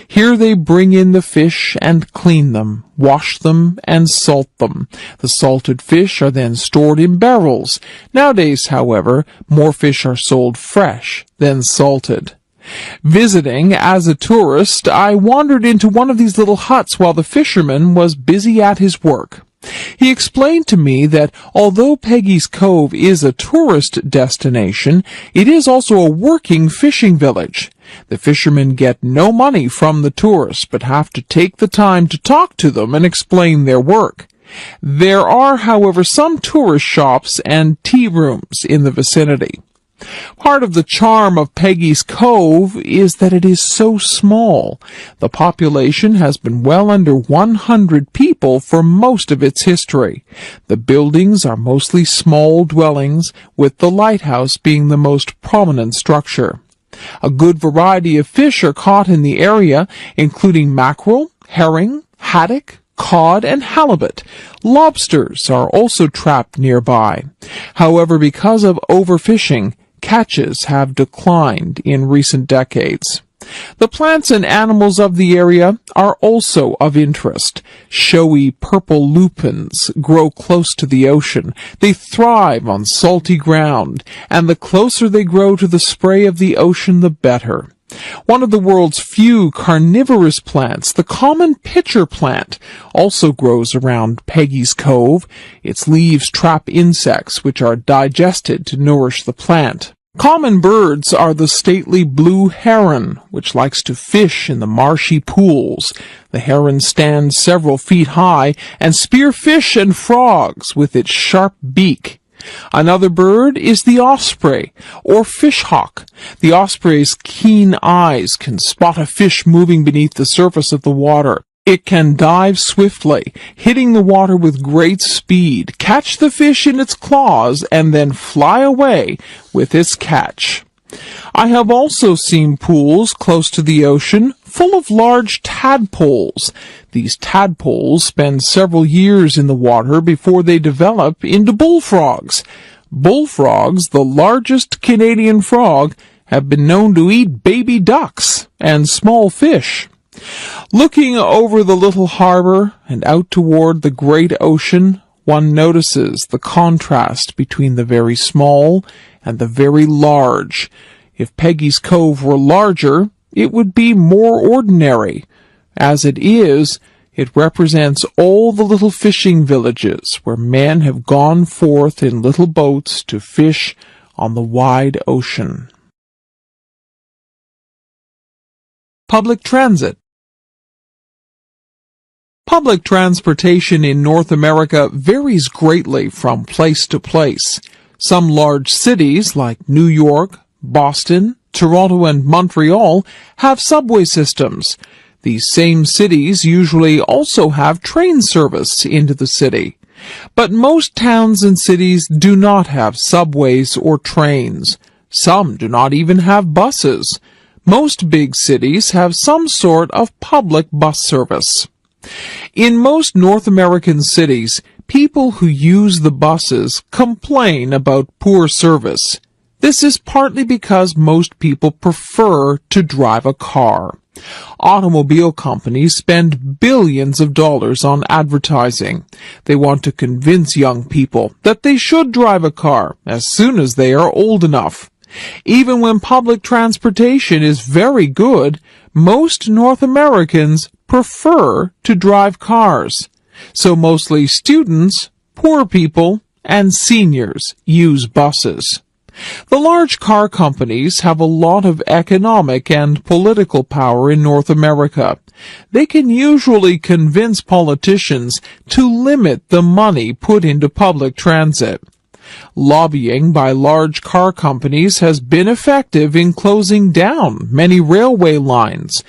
A: Here they bring in the fish and clean them, wash them and salt them. The salted fish are then stored in barrels. Nowadays, however, more fish are sold fresh than salted. Visiting as a tourist, I wandered into one of these little huts while the fisherman was busy at his work. He explained to me that although Peggy's Cove is a tourist destination, it is also a working fishing village. The fishermen get no money from the tourists, but have to take the time to talk to them and explain their work. There are, however, some tourist shops and tea rooms in the vicinity. Part of the charm of Peggy's Cove is that it is so small. The population has been well under 100 people for most of its history. The buildings are mostly small dwellings, with the lighthouse being the most prominent structure. A good variety of fish are caught in the area, including mackerel, herring, haddock, cod, and halibut. Lobsters are also trapped nearby. However, because of overfishing, catches have declined in recent decades. The plants and animals of the area are also of interest. Showy purple lupins grow close to the ocean. They thrive on salty ground, and the closer they grow to the spray of the ocean, the better. One of the world's few carnivorous plants, the common pitcher plant, also grows around Peggy's Cove. Its leaves trap insects, which are digested to nourish the plant. Common birds are the stately blue heron, which likes to fish in the marshy pools. The heron stands several feet high and spears fish and frogs with its sharp beak. Another bird is the osprey, or fishhawk. The osprey's keen eyes can spot a fish moving beneath the surface of the water. It can dive swiftly, hitting the water with great speed, catch the fish in its claws, and then fly away with its catch. I have also seen pools close to the ocean full of large tadpoles. These tadpoles spend several years in the water before they develop into bullfrogs. Bullfrogs, the largest Canadian frog, have been known to eat baby ducks and small fish. Looking over the little harbor and out toward the great ocean, one notices the contrast between the very small and the very large. If Peggy's Cove were larger, it would be more ordinary. As it is, it represents all the little fishing villages where men have gone forth in little boats to fish on the wide ocean. Public transit. Public transportation in North America varies greatly from place to place. Some large cities like New York, Boston, Toronto, and Montreal have subway systems. These same cities usually also have train service into the city. But most towns and cities do not have subways or trains. Some do not even have buses. Most big cities have some sort of public bus service. In most North American cities, people who use the buses complain about poor service. This is partly because most people prefer to drive a car. Automobile companies spend billions of dollars on advertising. They want to convince young people that they should drive a car as soon as they are old enough. Even when public transportation is very good, most North Americans prefer to drive cars. So mostly students, poor people, and seniors use buses. The large car companies have a lot of economic and political power in North America. They can usually convince politicians to limit the money put into public transit. Lobbying by large car companies has been effective in closing down many railway lines.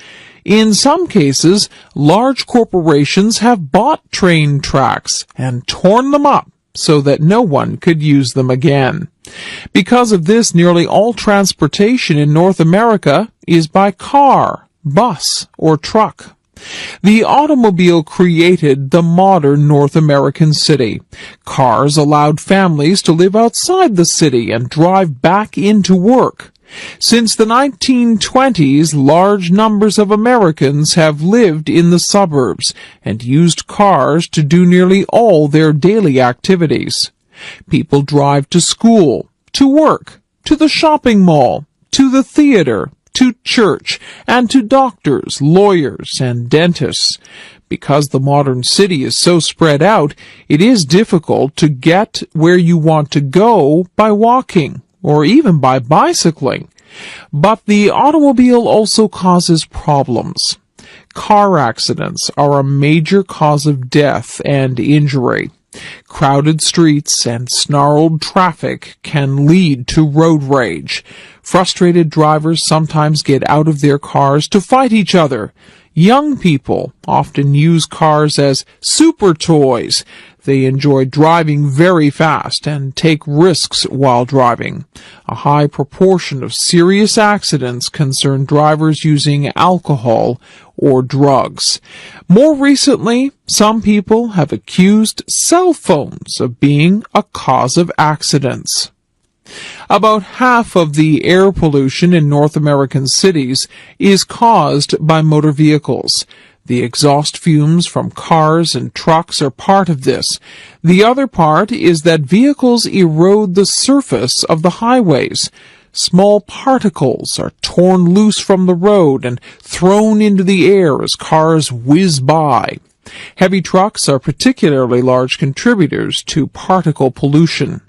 A: In some cases, large corporations have bought train tracks and torn them up so that no one could use them again. Because of this, nearly all transportation in North America is by car, bus, or truck. The automobile created the modern North American city. Cars allowed families to live outside the city and drive back into work. Since the 1920s, large numbers of Americans have lived in the suburbs and used cars to do nearly all their daily activities. People drive to school, to work, to the shopping mall, to the theater, to church, and to doctors, lawyers, and dentists. Because the modern city is so spread out, it is difficult to get where you want to go by walking, or even by bicycling. But the automobile also causes problems. Car accidents are a major cause of death and injury. Crowded streets and snarled traffic can lead to road rage. Frustrated drivers sometimes get out of their cars to fight each other. Young people often use cars as super toys. They enjoy driving very fast and take risks while driving. A high proportion of serious accidents concern drivers using alcohol or drugs. More recently, some people have accused cell phones of being a cause of accidents. About half of the air pollution in North American cities is caused by motor vehicles. The exhaust fumes from cars and trucks are part of this. The other part is that vehicles erode the surface of the highways. Small particles are torn loose from the road and thrown into the air as cars whiz by. Heavy trucks are particularly large contributors to particle pollution.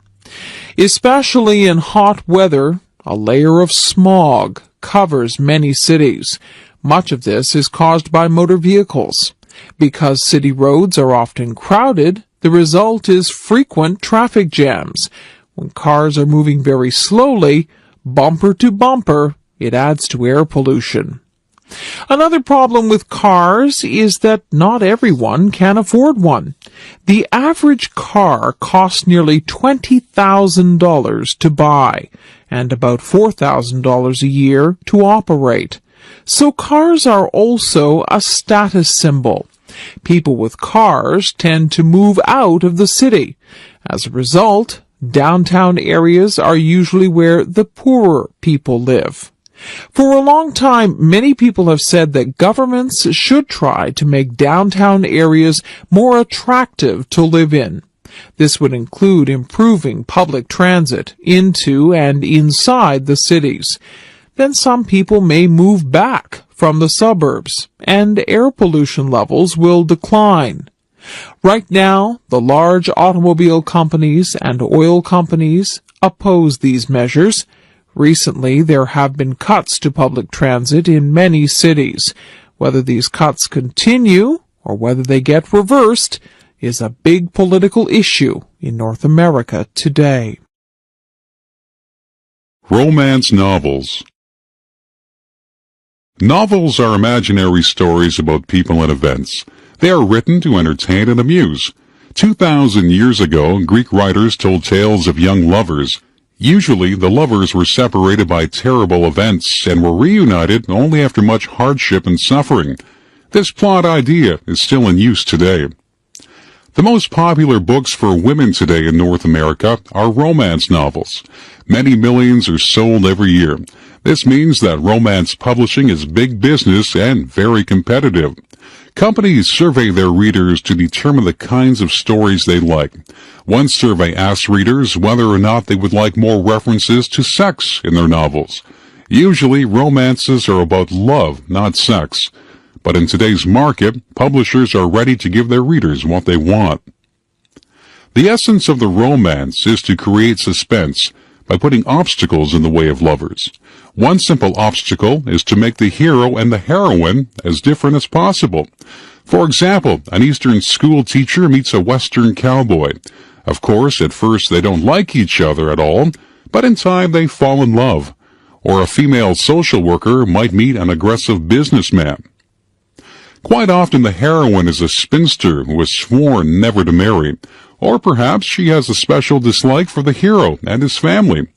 A: Especially in hot weather, a layer of smog covers many cities. Much of this is caused by motor vehicles. Because city roads are often crowded, the result is frequent traffic jams. When cars are moving very slowly, bumper to bumper, it adds to air pollution. Another problem with cars is that not everyone can afford one. The average car costs nearly $20,000 to buy and about $4,000 a year to operate. So cars are also a status symbol. People with cars tend to move out of the city. As a result, downtown areas are usually where the poorer people live. For a long time, many people have said that governments should try to make downtown areas more attractive to live in. This would include improving public transit into and inside the cities. Then some people may move back from the suburbs, and air pollution levels will decline. Right now, the large automobile companies and oil companies oppose these measures. Recently, there have been cuts to public transit in many cities. Whether these cuts continue or whether they get reversed is a big political issue in North America today.
C: Romance novels. Novels are imaginary stories about people and events. They are written to entertain and amuse. 2,000 years ago, Greek writers told tales of young lovers. Usually, the lovers were separated by terrible events and were reunited only after much hardship and suffering. This plot idea is still in use today. The most popular books for women today in North America are romance novels. Many millions are sold every year. This means that romance publishing is big business and very competitive. Companies survey their readers to determine the kinds of stories they like. One survey asks readers whether or not they would like more references to sex in their novels. Usually, romances are about love, not sex. But in today's market, publishers are ready to give their readers what they want. The essence of the romance is to create suspense by putting obstacles in the way of lovers. One simple obstacle is to make the hero and the heroine as different as possible. For example, an Eastern school teacher meets a Western cowboy. Of course, at first they don't like each other at all, but in time they fall in love. Or a female social worker might meet an aggressive businessman. Quite often the heroine is a spinster who has sworn never to marry, or perhaps she has a special dislike for the hero and his family.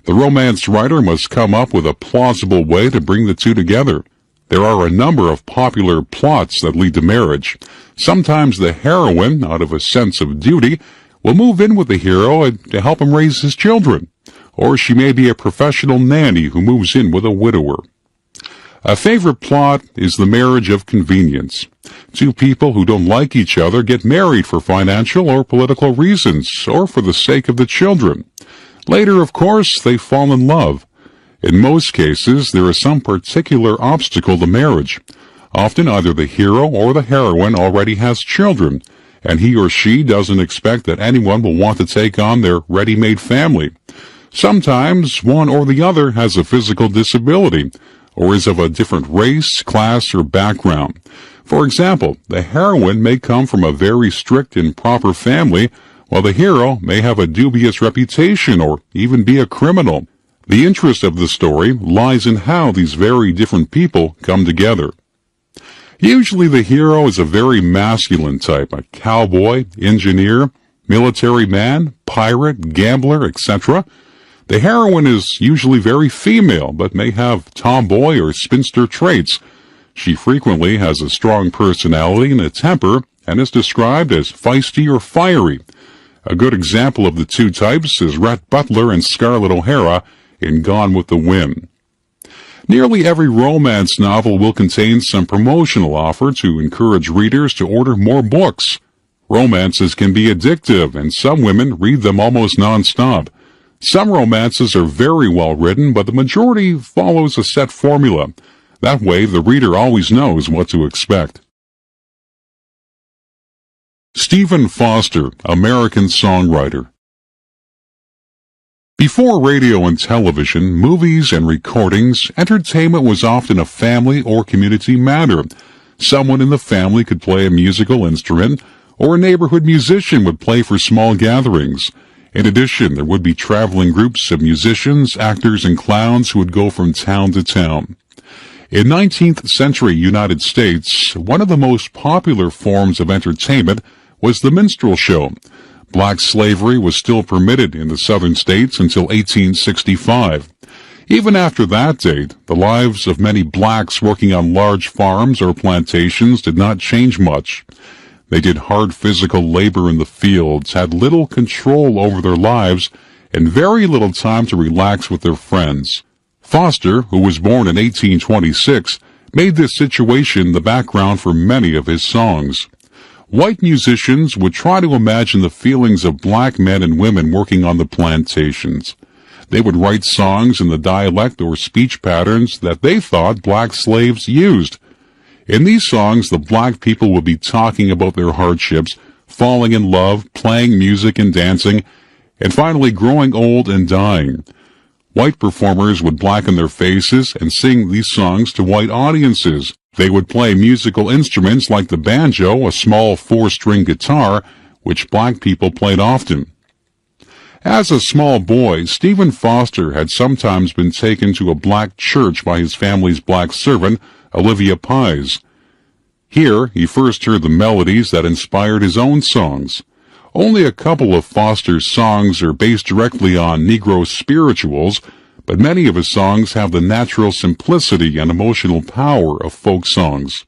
C: The romance writer must come up with a plausible way to bring the two together. There are a number of popular plots that lead to marriage. Sometimes the heroine, out of a sense of duty, will move in with the hero to help him raise his children. Or she may be a professional nanny who moves in with a widower. A favorite plot is the marriage of convenience. Two people who don't like each other get married for financial or political reasons, or for the sake of the children. Later, of course, they fall in love. In most cases, there is some particular obstacle to marriage. Often either the hero or the heroine already has children, and he or she doesn't expect that anyone will want to take on their ready-made family. Sometimes one or the other has a physical disability, or is of a different race, class, or background. For example, the heroine may come from a very strict and proper family, while the hero may have a dubious reputation or even be a criminal. The interest of the story lies in how these very different people come together. Usually the hero is a very masculine type, a cowboy, engineer, military man, pirate, gambler, etc. The heroine is usually very female, but may have tomboy or spinster traits. She frequently has a strong personality and a temper, and is described as feisty or fiery. A good example of the two types is Rhett Butler and Scarlett O'Hara in Gone with the Wind. Nearly every romance novel will contain some promotional offer to encourage readers to order more books. Romances can be addictive, and some women read them almost non-stop. Some romances are very well written, but the majority follows a set formula. That way, the reader always knows what to expect. Stephen Foster, American songwriter. Before radio and television, movies and recordings, entertainment was often a family or community matter. Someone in the family could play a musical instrument, or a neighborhood musician would play for small gatherings. In addition, there would be traveling groups of musicians, actors, and clowns who would go from town to town. In 19th century United States, one of the most popular forms of entertainment was the minstrel show. Black slavery was still permitted in the southern states until 1865. Even after that date, the lives of many blacks working on large farms or plantations did not change much. They did hard physical labor in the fields, had little control over their lives, and very little time to relax with their friends. Foster, who was born in 1826, made this situation the background for many of his songs. White musicians would try to imagine the feelings of black men and women working on the plantations. They would write songs in the dialect or speech patterns that they thought black slaves used. In these songs, the black people would be talking about their hardships, falling in love, playing music and dancing, and finally growing old and dying. White performers would blacken their faces and sing these songs to white audiences. They would play musical instruments like the banjo, a small 4-string guitar, which black people played often. As a small boy, Stephen Foster had sometimes been taken to a black church by his family's black servant, Olivia Pies. Here, he first heard the melodies that inspired his own songs. Only a couple of Foster's songs are based directly on Negro spirituals, but many of his songs have the natural simplicity and emotional power of folk songs.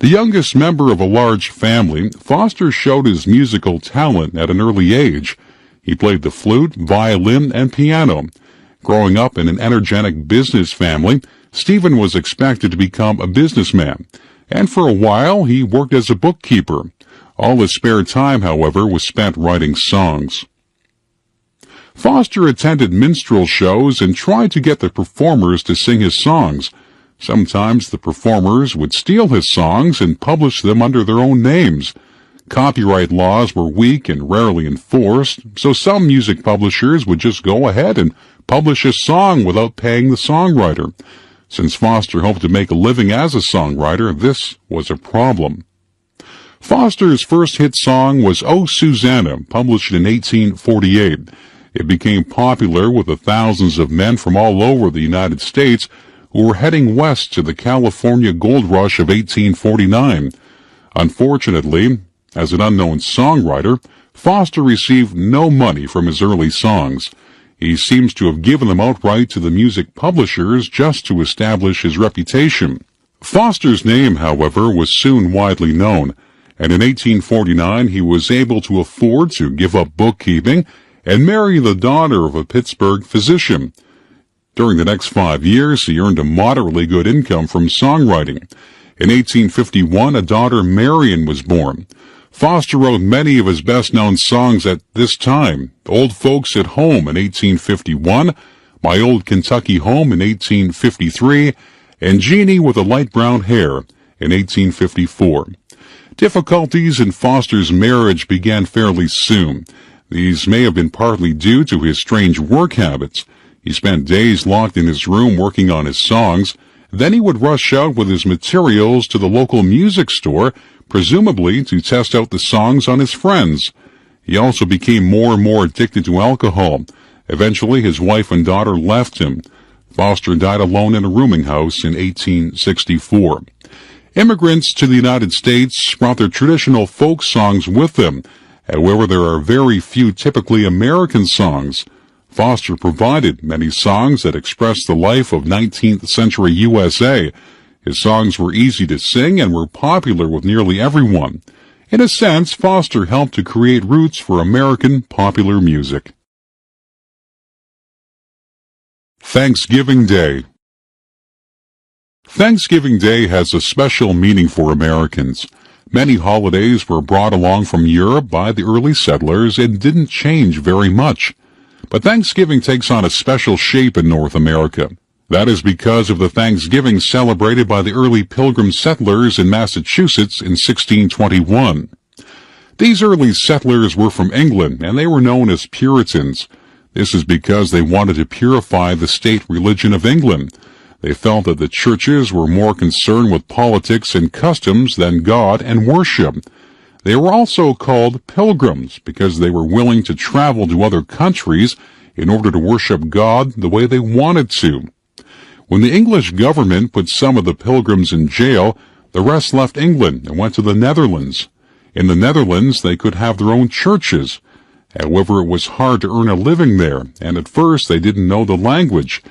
C: The youngest member of a large family, Foster showed his musical talent at an early age. He played the flute, violin, and piano. Growing up in an energetic business family, Stephen was expected to become a businessman, and for a while he worked as a bookkeeper. All his spare time, however, was spent writing songs. Foster attended minstrel shows and tried to get the performers to sing his songs. Sometimes the performers would steal his songs and publish them under their own names. Copyright laws were weak and rarely enforced, so some music publishers would just go ahead and publish a song without paying the songwriter. Since Foster hoped to make a living as a songwriter, this was a problem. Foster's first hit song was "Oh Susanna," published in 1848. It became popular with the thousands of men from all over the United States who were heading west to the California gold rush of 1849. Unfortunately, as an unknown songwriter, Foster received no money from his early songs. He seems to have given them outright to the music publishers just to establish his reputation. Foster's name, however, was soon widely known, and in 1849 he was able to afford to give up bookkeeping and marry the daughter of a Pittsburgh physician. During the next 5 years, he earned a moderately good income from songwriting. In 1851, a daughter, Marion, was born. Foster wrote many of his best-known songs at this time: "Old Folks at Home" in 1851, "My Old Kentucky Home" in 1853, and "Jeannie with the Light Brown Hair" in 1854. Difficulties in Foster's marriage began fairly soon. These may have been partly due to his strange work habits. He spent days locked in his room working on his songs. Then he would rush out with his materials to the local music store, presumably to test out the songs on his friends. He also became more and more addicted to alcohol. Eventually, his wife and daughter left him. Foster died alone in a rooming house in 1864. Immigrants to the United States brought their traditional folk songs with them. However, there are very few typically American songs. Foster provided many songs that expressed the life of 19th century USA. His songs were easy to sing and were popular with nearly everyone. In a sense, Foster helped to create roots for American popular music. Thanksgiving Day. Thanksgiving Day has a special meaning for Americans. Many holidays were brought along from Europe by the early settlers and didn't change very much. But Thanksgiving takes on a special shape in North America. That is because of the Thanksgiving celebrated by the early Pilgrim settlers in Massachusetts in 1621. These early settlers were from England, and they were known as Puritans. This is because they wanted to purify the state religion of England. They felt that the churches were more concerned with politics and customs than God and worship. They were also called pilgrims because they were willing to travel to other countries in order to worship God the way they wanted to. When the English government put some of the pilgrims in jail, the rest left England and went to the Netherlands. In the Netherlands, they could have their own churches. However, it was hard to earn a living there, and at first they didn't know the language.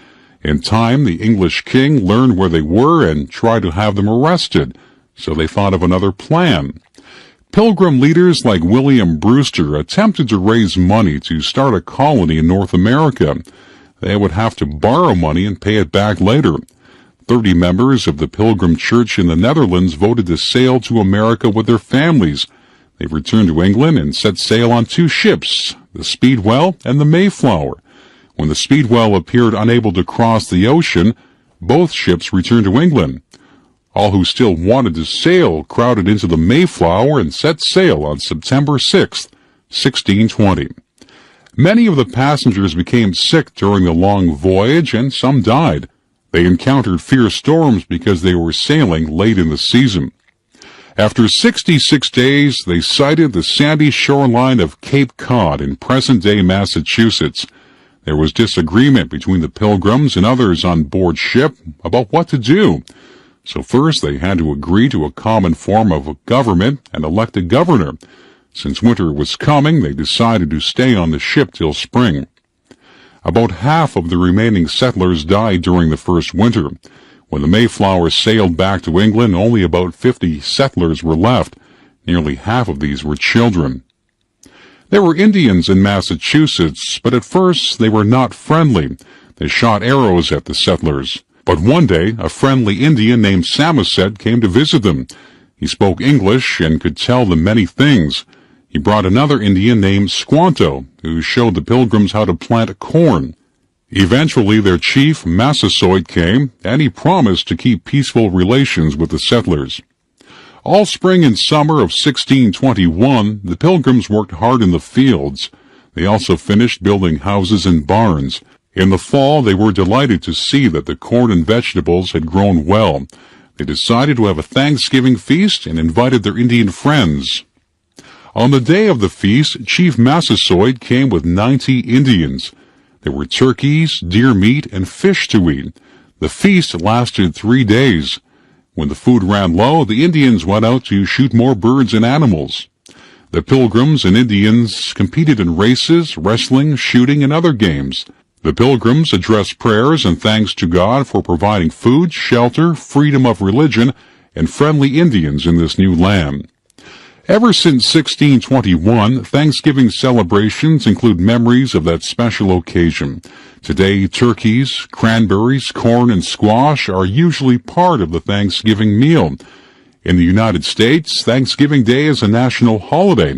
C: In time, the English king learned where they were and tried to have them arrested, so they thought of another plan. Pilgrim leaders like William Brewster attempted to raise money to start a colony in North America. They would have to borrow money and pay it back later. 30 members of the Pilgrim Church in the Netherlands voted to sail to America with their families. They returned to England and set sail on 2 ships, the Speedwell and the Mayflower. When the Speedwell appeared unable to cross the ocean, both ships returned to England. All who still wanted to sail crowded into the Mayflower and set sail on September 6, 1620. Many of the passengers became sick during the long voyage, and some died. They encountered fierce storms because they were sailing late in the season. After 66 days, they sighted the sandy shoreline of Cape Cod in present-day Massachusetts. There was disagreement between the Pilgrims and others on board ship about what to do. So first they had to agree to a common form of government and elect a governor. Since winter was coming, they decided to stay on the ship till spring. About half of the remaining settlers died during the first winter. When the Mayflower sailed back to England, only about 50 settlers were left. Nearly half of these were children. There were Indians in Massachusetts, but at first they were not friendly. They shot arrows at the settlers. But one day, a friendly Indian named Samoset came to visit them. He spoke English and could tell them many things. He brought another Indian named Squanto, who showed the Pilgrims how to plant corn. Eventually, their chief, Massasoit, came, and he promised to keep peaceful relations with the settlers. All spring and summer of 1621, the Pilgrims worked hard in the fields. They also finished building houses and barns. In the fall, they were delighted to see that the corn and vegetables had grown well. They decided to have a Thanksgiving feast and invited their Indian friends. On the day of the feast, Chief Massasoit came with 90 Indians. There were turkeys, deer meat, and fish to eat. The feast lasted 3 days. When the food ran low, the Indians went out to shoot more birds and animals. The Pilgrims and Indians competed in races, wrestling, shooting, and other games. The Pilgrims addressed prayers and thanks to God for providing food, shelter, freedom of religion, and friendly Indians in this new land. Ever since 1621, Thanksgiving celebrations include memories of that special occasion. Today, turkeys, cranberries, corn, and squash are usually part of the Thanksgiving meal. In the United States, Thanksgiving Day is a national holiday.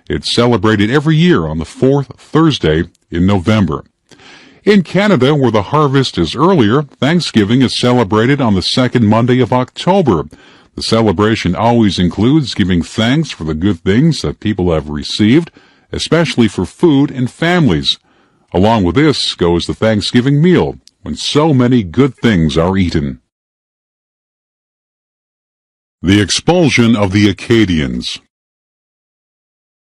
C: It's celebrated every year on the fourth Thursday in November. In Canada, where the harvest is earlier, Thanksgiving is celebrated on the second Monday of October. The celebration always includes giving thanks for the good things that people have received, especially for food and families. Along with this goes the Thanksgiving meal, when so many good things are eaten. The expulsion of the Acadians.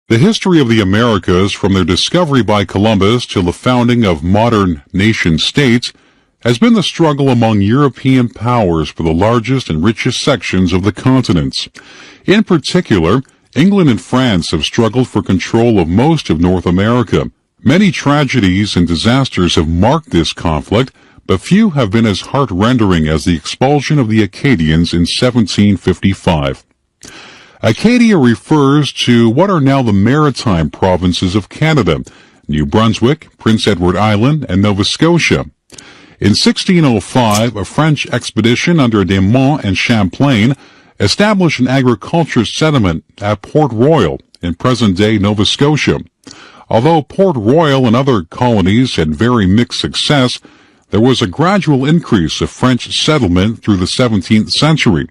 C: The history of the Americas, from their discovery by Columbus till the founding of modern nation-states, has been the struggle among European powers for the largest and richest sections of the continents. In particular, England and France have struggled for control of most of North America. Many tragedies and disasters have marked this conflict, but few have been as heart-rending as the expulsion of the Acadians in 1755. Acadia refers to what are now the maritime provinces of Canada, New Brunswick, Prince Edward Island, and Nova Scotia. In 1605, a French expedition under De Monts and Champlain established an agriculture settlement at Port Royal in present-day Nova Scotia. Although Port Royal and other colonies had very mixed success, there was a gradual increase of French settlement through the 17th century.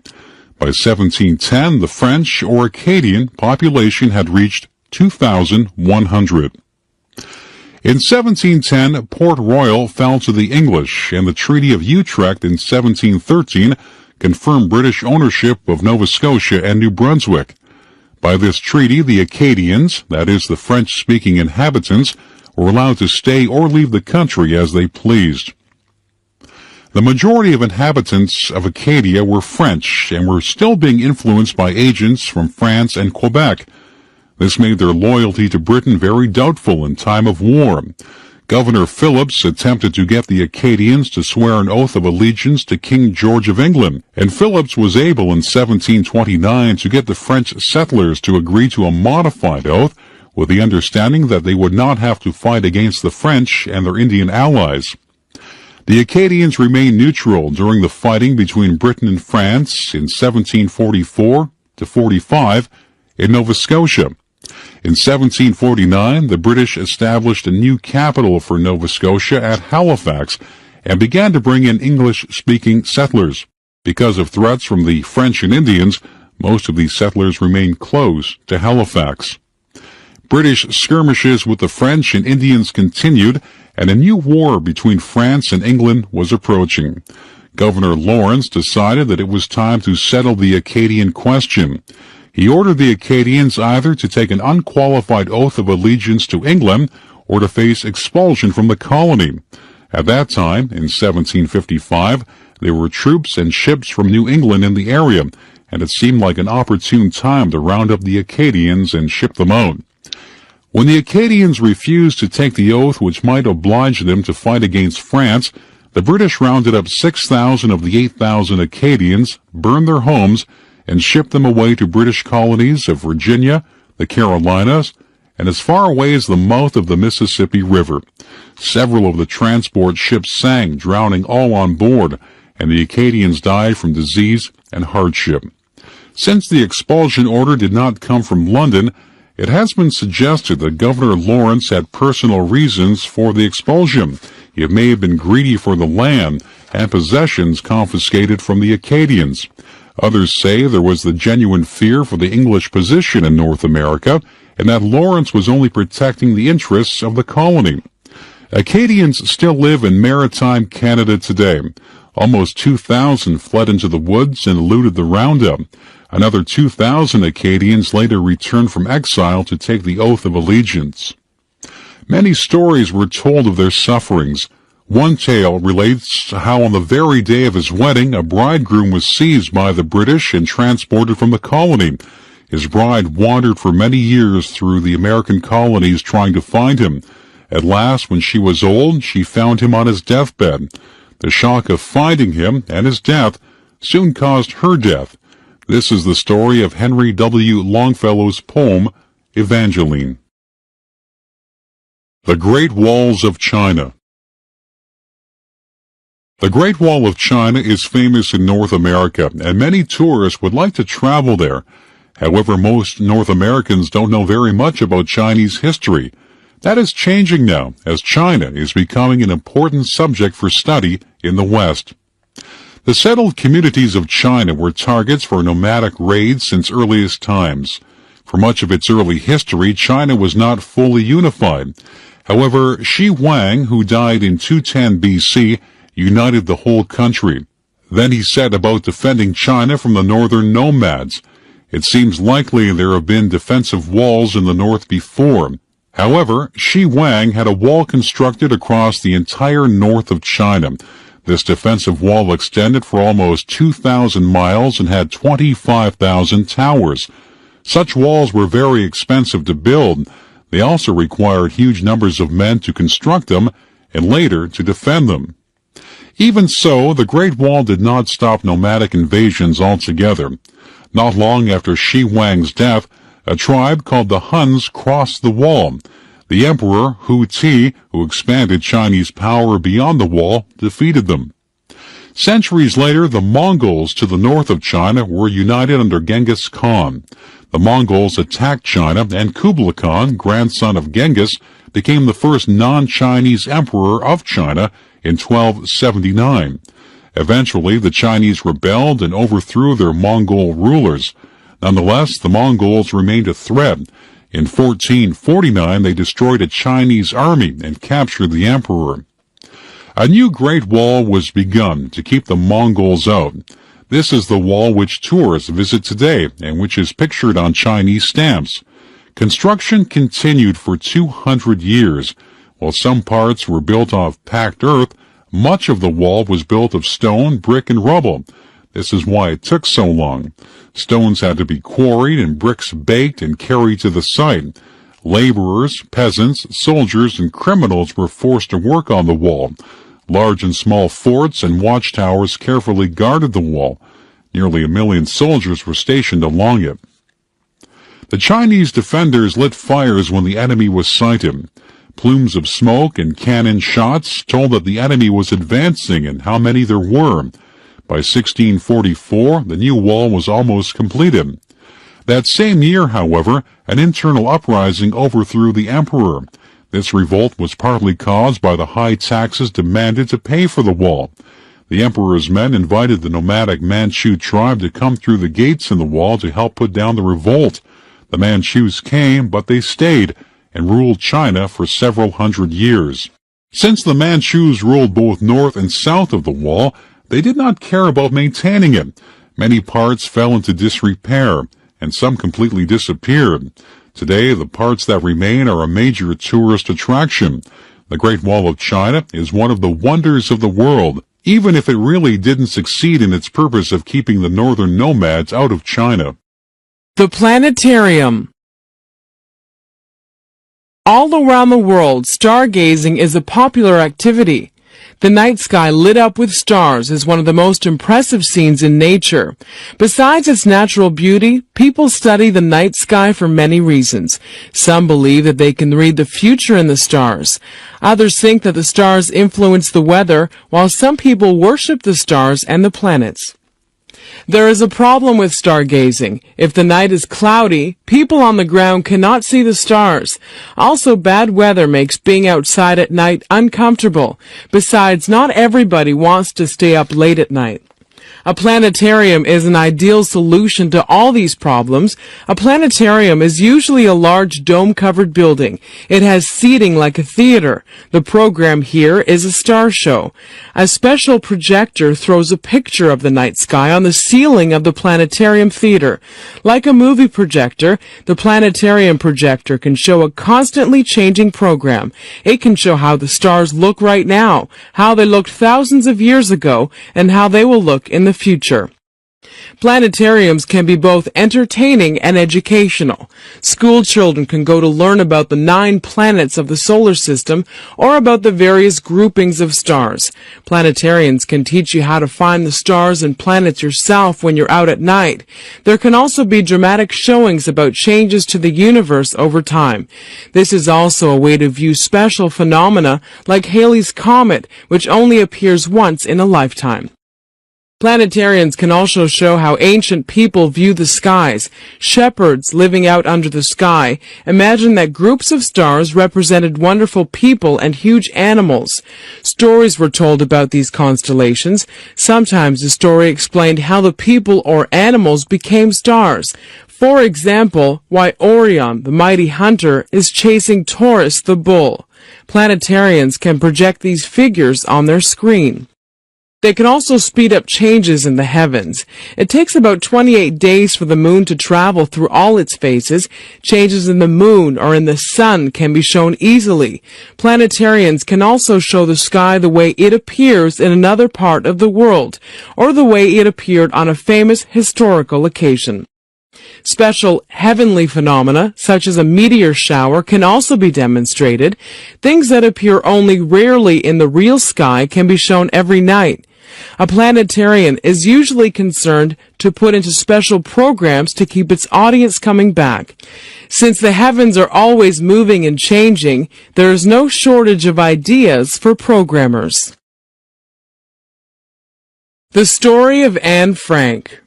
C: By 1710, the French, or Acadian, population had reached 2,100. In 1710, Port Royal fell to the English, and the Treaty of Utrecht in 1713 confirmed British ownership of Nova Scotia and New Brunswick. By this treaty, the Acadians, that is, the French-speaking inhabitants, were allowed to stay or leave the country as they pleased. The majority of inhabitants of Acadia were French and were still being influenced by agents from France and Quebec. This made their loyalty to Britain very doubtful in time of war. Governor Phillips attempted to get the Acadians to swear an oath of allegiance to King George of England, and Phillips was able in 1729 to get the French settlers to agree to a modified oath with the understanding that they would not have to fight against the French and their Indian allies. The Acadians remained neutral during the fighting between Britain and France in 1744-45 in Nova Scotia. In 1749, the British established a new capital for Nova Scotia at Halifax and began to bring in English-speaking settlers. Because of threats from the French and Indians, most of these settlers remained close to Halifax. British skirmishes with the French and Indians continued, and a new war between France and England was approaching. Governor Lawrence decided that it was time to settle the Acadian question. He ordered the Acadians either to take an unqualified oath of allegiance to England or to face expulsion from the colony. At that time, in 1755, there were troops and ships from New England in the area, and it seemed like an opportune time to round up the Acadians and ship them out. When the Acadians refused to take the oath which might oblige them to fight against France, The British rounded up 6,000 of the 8,000 Acadians, burned their homes, and shipped them away to British colonies of Virginia, the Carolinas, and as far away as the mouth of the Mississippi River. Several of the transport ships sank, drowning all on board, and the Acadians died from disease and hardship. Since the expulsion order did not come from London, it has been suggested that Governor Lawrence had personal reasons for the expulsion. He may have been greedy for the land and possessions confiscated from the Acadians. Others say there was the genuine fear for the English position in North America, and that Lawrence was only protecting the interests of the colony. Acadians still live in maritime Canada today. Almost 2,000 fled into the woods and eluded the roundup. Another 2,000 Acadians later returned from exile to take the oath of allegiance. Many stories were told of their sufferings. One tale relates how on the very day of his wedding, a bridegroom was seized by the British and transported from the colony. His bride wandered for many years through the American colonies trying to find him. At last, when she was old, she found him on his deathbed. The shock of finding him and his death soon caused her death. This is the story of Henry W. Longfellow's poem, Evangeline. The Great Walls of China. The Great Wall of China is famous in North America, and many tourists would like to travel there. However, most North Americans don't know very much about Chinese history. That is changing now, as China is becoming an important subject for study in the West. The settled communities of China were targets for nomadic raids since earliest times. For much of its early history, China was not fully unified. However, Shi Huang, who died in 210 BC, united the whole country. Then he set about defending China from the northern nomads. It seems likely there have been defensive walls in the north before. However, Shi Huang had a wall constructed across the entire north of China. This defensive wall extended for almost 2,000 miles and had 25,000 towers. Such walls were very expensive to build. They also required huge numbers of men to construct them and later to defend them. Even so, the Great Wall did not stop nomadic invasions altogether. Not long after Shi Huang's death, a tribe called the Huns crossed the wall. The emperor, Hu Ti, who expanded Chinese power beyond the wall, defeated them. Centuries later, the Mongols to the north of China were united under Genghis Khan. The Mongols attacked China, and Kublai Khan, grandson of Genghis, became the first non-Chinese emperor of China in 1279. Eventually, the Chinese rebelled and overthrew their Mongol rulers. Nonetheless, the Mongols remained a threat. In 1449, they destroyed a Chinese army and captured the emperor. A new Great Wall was begun to keep the Mongols out. This is the wall which tourists visit today and which is pictured on Chinese stamps. Construction continued for 200 years. While some parts were built of packed earth, much of the wall was built of stone, brick, and rubble. This is why it took so long. Stones had to be quarried and bricks baked and carried to the site. Laborers, peasants, soldiers, and criminals were forced to work on the wall. Large and small forts and watchtowers carefully guarded the wall. Nearly 1 million soldiers were stationed along it. The Chinese defenders lit fires when the enemy was sighted. Plumes of smoke and cannon shots told that the enemy was advancing and how many there were. By 1644, the new wall was almost completed. That same year, however, an internal uprising overthrew the emperor. This revolt was partly caused by the high taxes demanded to pay for the wall. The emperor's men invited the nomadic Manchu tribe to come through the gates in the wall to help put down the revolt. The Manchus came, but they stayed and ruled China for several hundred years. Since the Manchus ruled both north and south of the wall, they did not care about maintaining it. Many parts fell into disrepair, and some completely disappeared. Today, the parts that remain are a major tourist attraction. The Great Wall of China is one of the wonders of the world, even if it really didn't succeed in its purpose of keeping the northern nomads out of China.
A: The planetarium. All around the world, stargazing is a popular activity. The night sky lit up with stars is one of the most impressive scenes in nature. Besides its natural beauty, people study the night sky for many reasons. Some believe that they can read the future in the stars. Others think that the stars influence the weather, while some people worship the stars and the planets. There is a problem with stargazing. If the night is cloudy, people on the ground cannot see the stars. Also, bad weather makes being outside at night uncomfortable. Besides, not everybody wants to stay up late at night. A planetarium is an ideal solution to all these problems. A planetarium is usually a large dome-covered building. It has seating like a theater. The program here is a star show. A special projector throws a picture of the night sky on the ceiling of the planetarium theater. Like a movie projector, the planetarium projector can show a constantly changing program. It can show how the stars look right now, how they looked thousands of years ago, and how they will look in the future. Planetariums can be both entertaining and educational. School children can go to learn about the 9 planets of the solar system or about the various groupings of stars. Planetarians can teach you how to find the stars and planets yourself when you're out at night. There can also be dramatic showings about changes to the universe over time. This is also a way to view special phenomena like Halley's Comet, which only appears once in a lifetime. Planetarians can also show how ancient people view the skies. Shepherds living out under the sky imagined that groups of stars represented wonderful people and huge animals. Stories were told about these constellations. Sometimes the story explained how the people or animals became stars. For example, why Orion, the mighty hunter, is chasing Taurus, the bull. Planetarians can project these figures on their screen. They can also speed up changes in the heavens. It takes about 28 days for the moon to travel through all its phases. Changes in the moon or in the sun can be shown easily. Planetarians can also show the sky the way it appears in another part of the world, or the way it appeared on a famous historical occasion. Special heavenly phenomena, such as a meteor shower, can also be demonstrated. Things that appear only rarely in the real sky can be shown every night. A planetarian is usually concerned to put into special programs to keep its audience coming back. Since the heavens are always moving and changing, there is no shortage of ideas for programmers. The story of Anne Frank.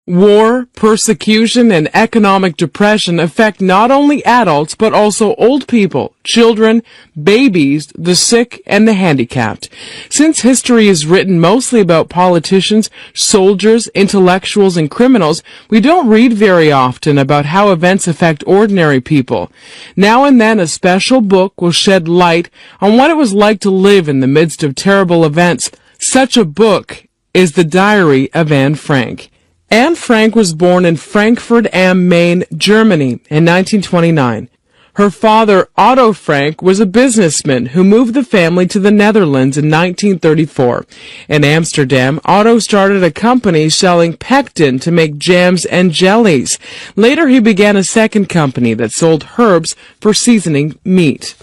A: War, persecution, and economic depression affect not only adults but also old people, children, babies, the sick, and the handicapped. Since history is written mostly about politicians, soldiers, intellectuals, and criminals, we don't read very often about how events affect ordinary people. Now and then a special book will shed light on what it was like to live in the midst of terrible events. Such a book is The Diary of Anne Frank. Anne Frank was born in Frankfurt am Main, Germany in 1929. Her father, Otto Frank, was a businessman who moved the family to the Netherlands in 1934. In Amsterdam, Otto started a company selling pectin to make jams and jellies. Later, he began a second company that sold herbs for seasoning meat.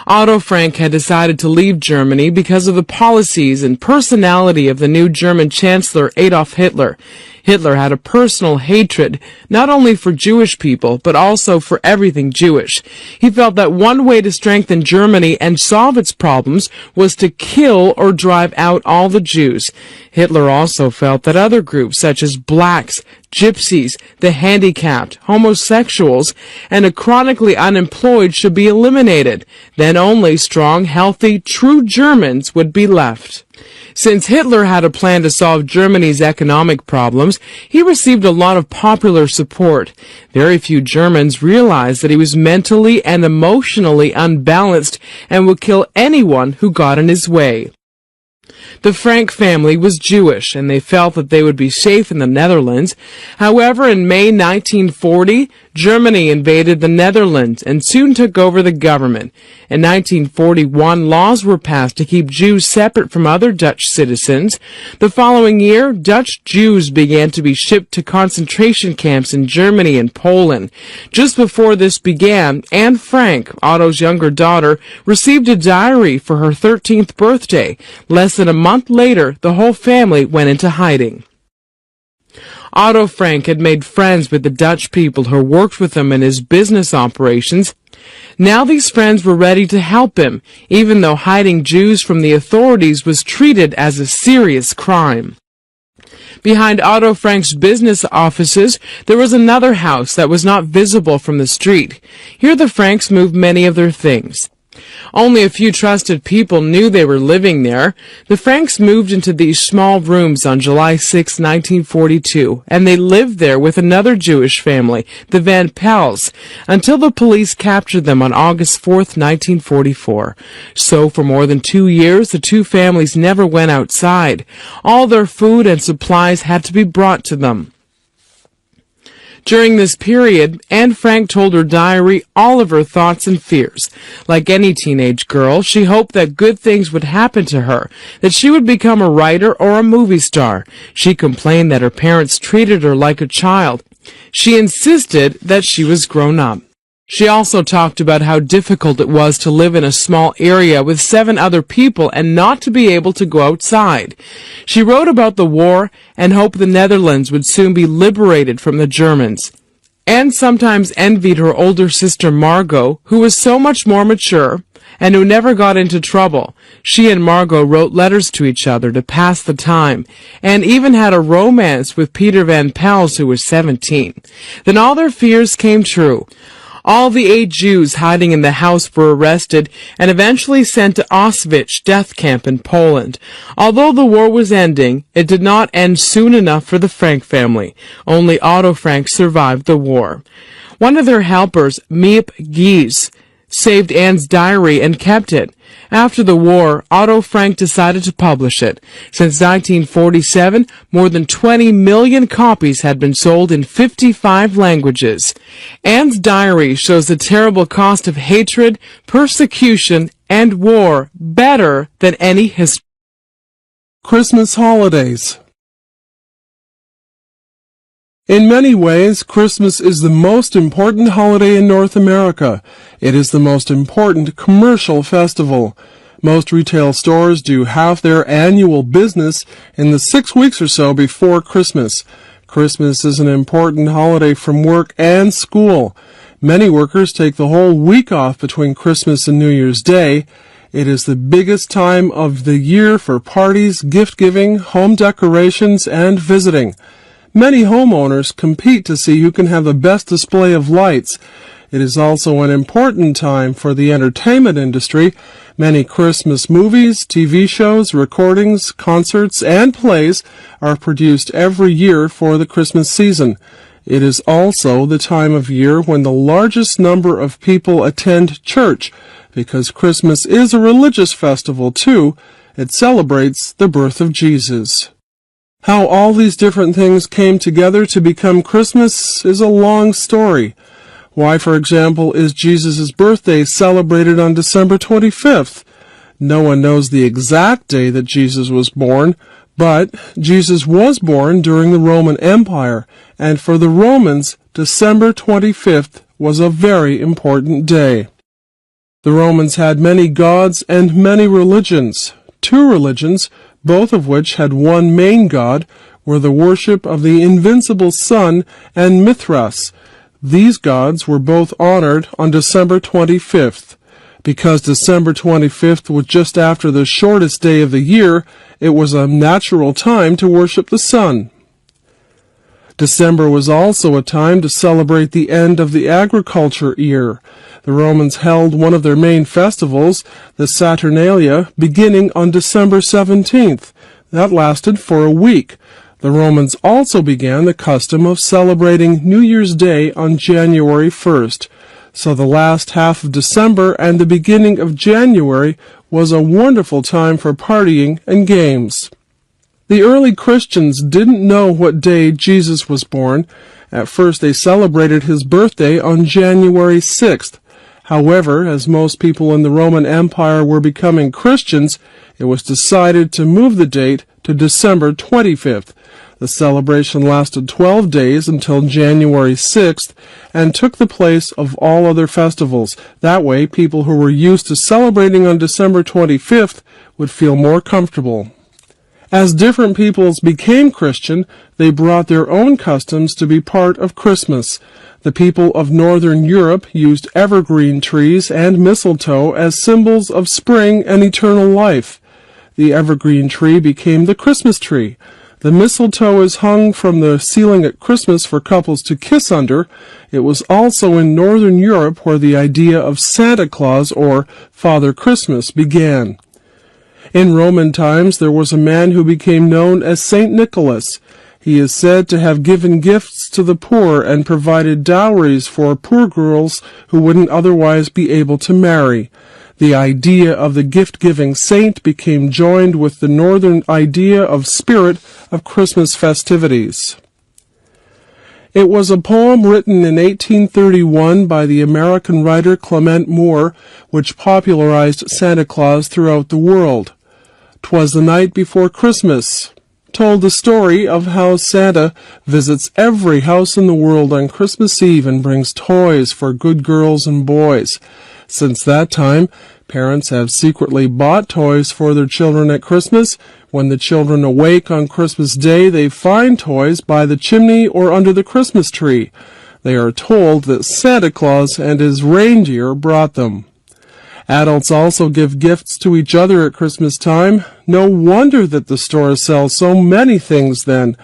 A: Otto Frank had decided to leave Germany because of the policies and personality of the new German Chancellor Adolf Hitler. Hitler had a personal hatred, not only for Jewish people, but also for everything Jewish. He felt that one way to strengthen Germany and solve its problems was to kill or drive out all the Jews. Hitler also felt that other groups such as blacks, gypsies, the handicapped, homosexuals, and the chronically unemployed should be eliminated. Then only strong, healthy, true Germans would be left. Since Hitler had a plan to solve Germany's economic problems, he received a lot of popular support. Very few Germans realized that he was mentally and emotionally unbalanced and would kill anyone who got in his way. The Frank family was Jewish, and they felt that they would be safe in the Netherlands. However, in May 1940,
D: Germany invaded the Netherlands and soon took over the government. In 1941, laws were passed to keep Jews separate from other Dutch citizens. The following year, Dutch Jews began to be shipped to concentration camps in Germany and Poland. Just before this began, Anne Frank, Otto's younger daughter, received a diary for her 13th birthday. Less than a month later, the whole family went into hiding. Otto Frank had made friends with the Dutch people who worked with him in his business operations. Now these friends were ready to help him, even though hiding Jews from the authorities was treated as a serious crime. Behind Otto Frank's business offices, there was another house that was not visible from the street. Here the Franks moved many of their things. Only a few trusted people knew they were living there. The Franks moved into these small rooms on July 6, 1942, and they lived there with another Jewish family, the Van Pels, until the police captured them on August 4, 1944. So for more than 2 years, the two families never went outside. All their food and supplies had to be brought to them. During this period, Anne Frank told her diary all of her thoughts and fears. Like any teenage girl, she hoped that good things would happen to her, that she would become a writer or a movie star. She complained that her parents treated her like a child. She insisted that she was grown up. She also talked about how difficult it was to live in a small area with 7 other people and not to be able to go outside. She wrote about the war and hoped the Netherlands would soon be liberated from the Germans. Anne sometimes envied her older sister Margot, who was so much more mature and who never got into trouble. She and Margot wrote letters to each other to pass the time, and even had a romance with Peter Van Pels, who was 17. Then all their fears came true. All the 8 Jews hiding in the house were arrested and eventually sent to Auschwitz death camp in Poland. Although the war was ending, it did not end soon enough for the Frank family. Only Otto Frank survived the war. One of their helpers, Miep Gies, saved Anne's diary and kept it. After the war, Otto Frank decided to publish it. Since 1947, more than 20 million copies had been sold in 55 languages. Anne's diary shows the terrible cost of hatred, persecution, and war better than any history.
E: Christmas holidays. In many ways, Christmas is the most important holiday in North America. It is the most important commercial festival. Most retail stores do half their annual business in the 6 weeks or so before Christmas. Christmas is an important holiday from work and school. Many workers take the whole week off between Christmas and New Year's Day. It is the biggest time of the year for parties, gift-giving, home decorations, and visiting. Many homeowners compete to see who can have the best display of lights. It is also an important time for the entertainment industry. Many Christmas movies, TV shows, recordings, concerts, and plays are produced every year for the Christmas season. It is also the time of year when the largest number of people attend church, because Christmas is a religious festival too. It celebrates the birth of Jesus. How all these different things came together to become Christmas is a long story. Why, for example, is Jesus' birthday celebrated on December 25th? No one knows the exact day that Jesus was born, but Jesus was born during the Roman Empire, and for the Romans, December 25th was a very important day. The Romans had many gods and many religions. 2 religions, both of which had one main god, were the worship of the invincible sun and Mithras. These gods were both honored on December 25th. Because December 25th was just after the shortest day of the year, it was a natural time to worship the sun. December was also a time to celebrate the end of the agriculture year. The Romans held one of their main festivals, the Saturnalia, beginning on December 17th. That lasted for a week. The Romans also began the custom of celebrating New Year's Day on January 1st. So the last half of December and the beginning of January was a wonderful time for partying and games. The early Christians didn't know what day Jesus was born, At first they celebrated his birthday on January 6th. However, as most people in the Roman Empire were becoming Christians, it was decided to move the date to December 25th. The celebration lasted 12 days until January 6th and took the place of all other festivals. That way, people who were used to celebrating on December 25th would feel more comfortable. As different peoples became Christian, they brought their own customs to be part of Christmas. The people of Northern Europe used evergreen trees and mistletoe as symbols of spring and eternal life. The evergreen tree became the Christmas tree. The mistletoe is hung from the ceiling at Christmas for couples to kiss under. It was also in Northern Europe where the idea of Santa Claus or Father Christmas began. In Roman times, there was a man who became known as Saint Nicholas. He is said to have given gifts to the poor and provided dowries for poor girls who wouldn't otherwise be able to marry. The idea of the gift-giving saint became joined with the northern idea of spirit of Christmas festivities. It was a poem written in 1831 by the American writer Clement Moore, which popularized Santa Claus throughout the world. "'Twas the night before Christmas" told the story of how Santa visits every house in the world on Christmas Eve and brings toys for good girls and boys. Since that time, parents have secretly bought toys for their children at Christmas. When the children awake on Christmas Day, they find toys by the chimney or under the Christmas tree. They are told that Santa Claus and his reindeer brought them. Adults also give gifts to each other at Christmas time. No wonder that the stores sell so many things then.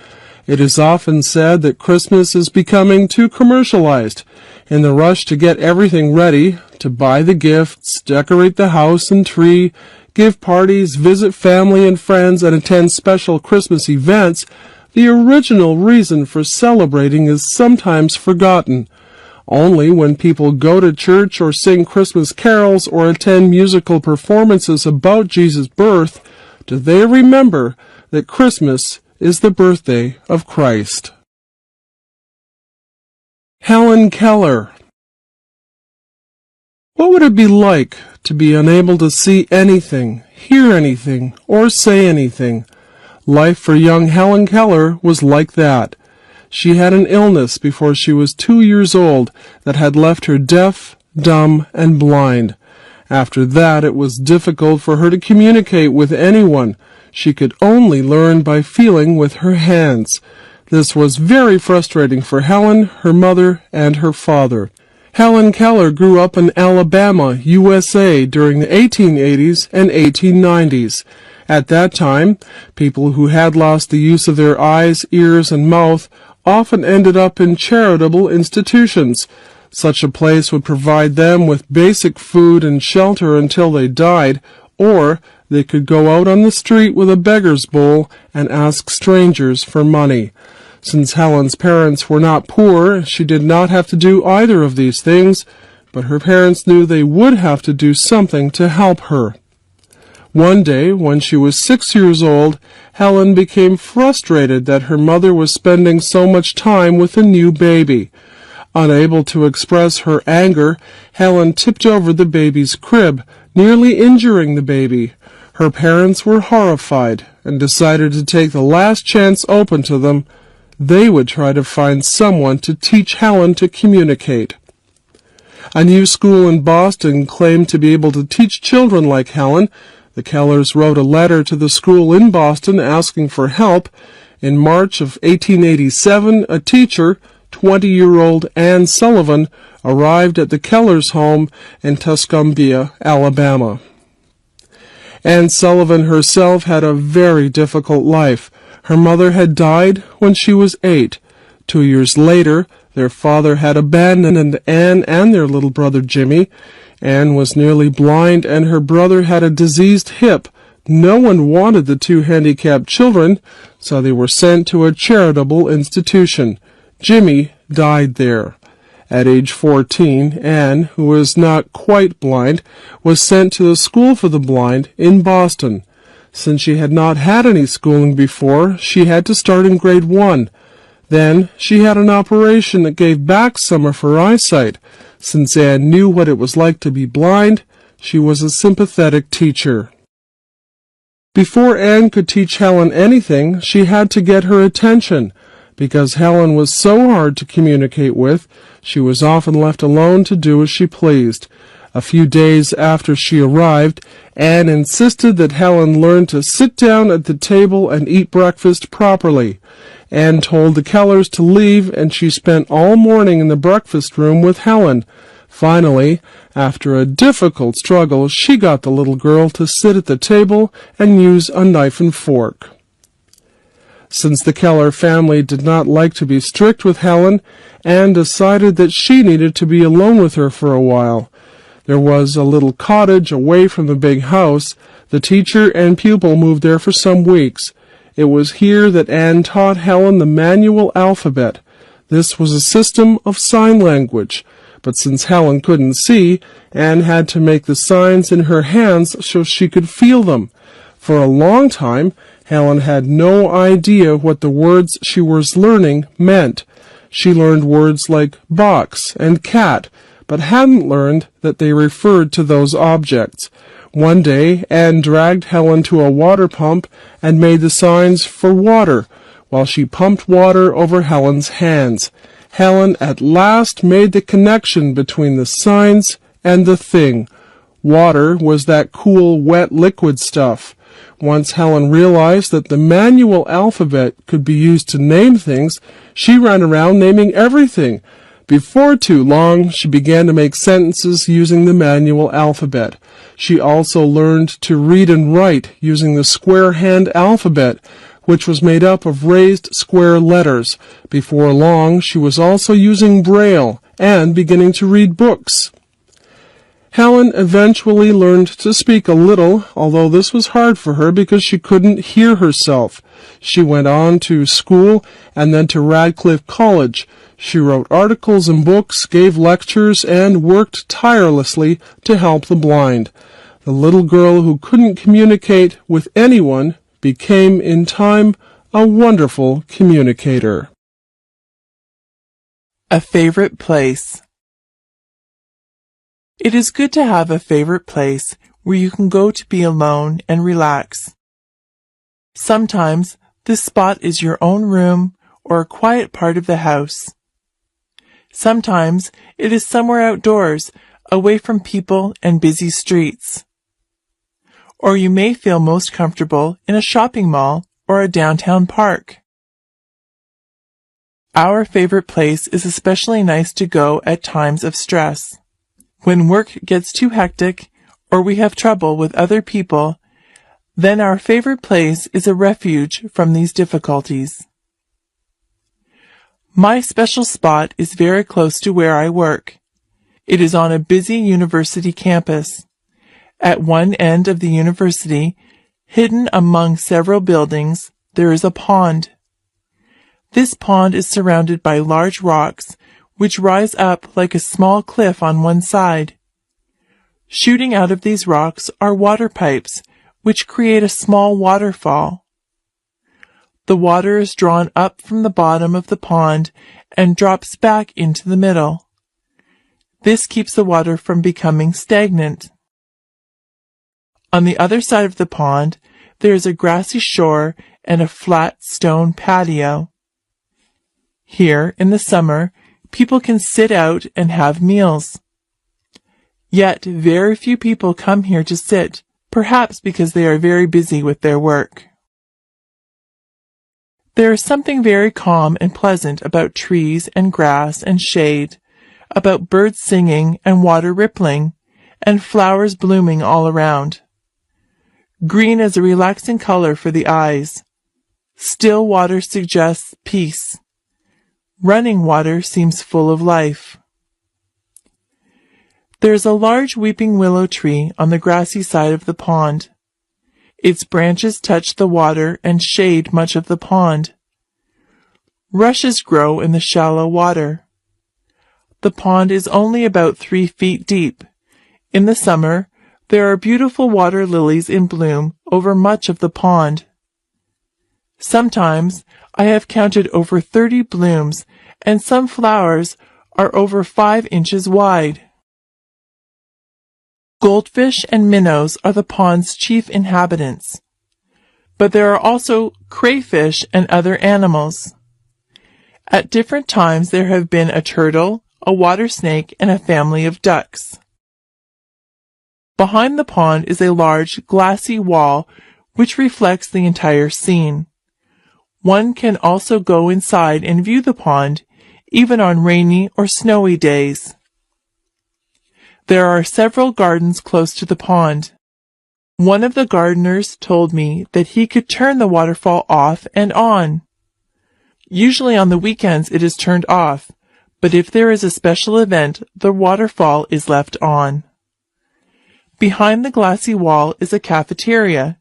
E: It is often said that Christmas is becoming too commercialized. In the rush to get everything ready, to buy the gifts, decorate the house and tree, give parties, visit family and friends, and attend special Christmas events, the original reason for celebrating is sometimes forgotten. Only when people go to church or sing Christmas carols or attend musical performances about Jesus' birth do they remember that Christmas is the birthday of Christ. Helen Keller. What would it be like to be unable to see anything, hear anything, or say anything? Life for young Helen Keller was like that. She had an illness before she was 2 years old that had left her deaf, dumb, and blind. After that, it was difficult for her to communicate with anyone. She could only learn by feeling with her hands. This was very frustrating for Helen, her mother, and her father. Helen Keller grew up in Alabama, USA during the 1880s and 1890s. At that time, people who had lost the use of their eyes, ears, and mouth often ended up in charitable institutions. Such a place would provide them with basic food and shelter until they died, or they could go out on the street with a beggar's bowl and ask strangers for money. Since Helen's parents were not poor, she did not have to do either of these things, but her parents knew they would have to do something to help her. One day, when she was 6 years old, Helen became frustrated that her mother was spending so much time with a new baby. Unable to express her anger, Helen tipped over the baby's crib, nearly injuring the baby. Her parents were horrified and decided to take the last chance open to them. They would try to find someone to teach Helen to communicate. A new school in Boston claimed to be able to teach children like Helen. The Kellers wrote a letter to the school in Boston asking for help. In March of 1887, a teacher, 20-year-old Anne Sullivan, arrived at the Kellers' home in Tuscumbia, Alabama. Anne Sullivan herself had a very difficult life. Her mother had died when she was 8. 2 years later, their father had abandoned Anne and their little brother Jimmy. Anne was nearly blind, and her brother had a diseased hip. No one wanted the two handicapped children, so they were sent to a charitable institution. Jimmy died there. At age 14, Anne, who was not quite blind, was sent to the School for the Blind in Boston. Since she had not had any schooling before, she had to start in grade 1. Then she had an operation that gave back some of her eyesight. Since Anne knew what it was like to be blind, she was a sympathetic teacher. Before Anne could teach Helen anything, she had to get her attention. Because Helen was so hard to communicate with, she was often left alone to do as she pleased. A few days after she arrived, Anne insisted that Helen learn to sit down at the table and eat breakfast properly. Anne told the Kellers to leave, and she spent all morning in the breakfast room with Helen. Finally, after a difficult struggle, she got the little girl to sit at the table and use a knife and fork. Since the Keller family did not like to be strict with Helen, Anne decided that she needed to be alone with her for a while. There was a little cottage away from the big house. The teacher and pupil moved there for some weeks. It was here that Anne taught Helen the manual alphabet. This was a system of sign language. But since Helen couldn't see, Anne had to make the signs in her hands so she could feel them. For a long time, Helen had no idea what the words she was learning meant. She learned words like box and cat, but hadn't learned that they referred to those objects. One day, Anne dragged Helen to a water pump and made the signs for water, while she pumped water over Helen's hands. Helen at last made the connection between the signs and the thing. Water was that cool, wet liquid stuff. Once Helen realized that the manual alphabet could be used to name things, she ran around naming everything. Before too long, she began to make sentences using the manual alphabet. She also learned to read and write using the square hand alphabet, which was made up of raised square letters. Before long, she was also using Braille and beginning to read books. Helen eventually learned to speak a little, although this was hard for her because she couldn't hear herself. She went on to school and then to Radcliffe College. She wrote articles and books, gave lectures, and worked tirelessly to help the blind. The little girl who couldn't communicate with anyone became, in time, a wonderful communicator.
F: A favorite place. It is good to have a favorite place where you can go to be alone and relax. Sometimes this spot is your own room or a quiet part of the house. Sometimes it is somewhere outdoors, away from people and busy streets. Or you may feel most comfortable in a shopping mall or a downtown park. Our favorite place is especially nice to go at times of stress. When work gets too hectic or we have trouble with other people, then our favorite place is a refuge from these difficulties. My special spot is very close to where I work. It is on a busy university campus. At one end of the university, hidden among several buildings, there is a pond. This pond is surrounded by large rocks, which rise up like a small cliff on one side. Shooting out of these rocks are water pipes, which create a small waterfall. The water is drawn up from the bottom of the pond and drops back into the middle. This keeps the water from becoming stagnant. On the other side of the pond, there is a grassy shore and a flat stone patio. Here, in the summer, people can sit out and have meals. Yet, very few people come here to sit, perhaps because they are very busy with their work. There is something very calm and pleasant about trees and grass and shade, about birds singing and water rippling, and flowers blooming all around. Green is a relaxing color for the eyes. Still water suggests peace. Running water seems full of life. There is a large weeping willow tree on the grassy side of the pond. Its branches touch the water and shade much of the pond. Rushes grow in the shallow water. The pond is only about 3 feet deep. In the summer, there are beautiful water lilies in bloom over much of the pond. Sometimes I have counted over 30 blooms, and some flowers are over 5 inches wide. Goldfish and minnows are the pond's chief inhabitants, but there are also crayfish and other animals. At different times there have been a turtle, a water snake, and a family of ducks. Behind the pond is a large glassy wall which reflects the entire scene. One can also go inside and view the pond, even on rainy or snowy days. There are several gardens close to the pond. One of the gardeners told me that he could turn the waterfall off and on. Usually on the weekends it is turned off, but if there is a special event, the waterfall is left on. Behind the glassy wall is a cafeteria.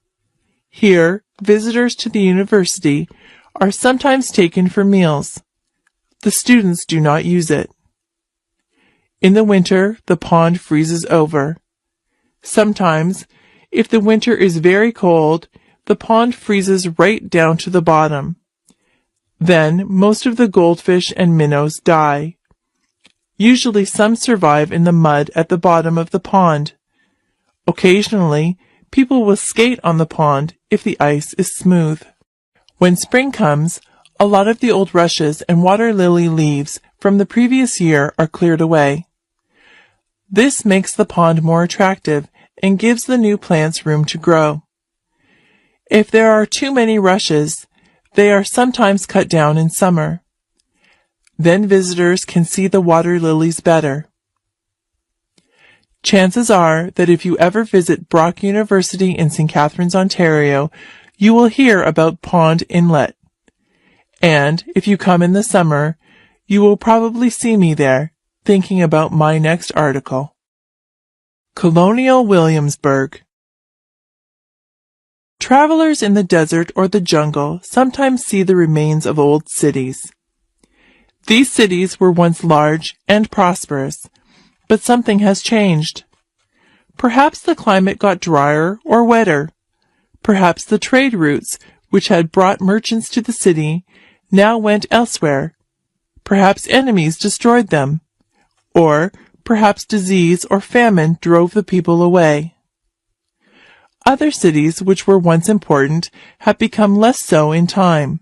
F: Here, visitors to the university are sometimes taken for meals. The students do not use it. In the winter, the pond freezes over. Sometimes, if the winter is very cold, the pond freezes right down to the bottom. Then, most of the goldfish and minnows die. Usually some survive in the mud at the bottom of the pond. Occasionally, people will skate on the pond if the ice is smooth. When spring comes, a lot of the old rushes and water lily leaves from the previous year are cleared away. This makes the pond more attractive and gives the new plants room to grow. If there are too many rushes, they are sometimes cut down in summer. Then visitors can see the water lilies better. Chances are that if you ever visit Brock University in St. Catharines, Ontario, you will hear about Pond Inlet. And if you come in the summer, you will probably see me there, thinking about my next article. Colonial Williamsburg. Travelers in the desert or the jungle sometimes see the remains of old cities. These cities were once large and prosperous, but something has changed. Perhaps the climate got drier or wetter. Perhaps the trade routes, which had brought merchants to the city, now went elsewhere. Perhaps enemies destroyed them. Or perhaps disease or famine drove the people away. Other cities which were once important have become less so in time.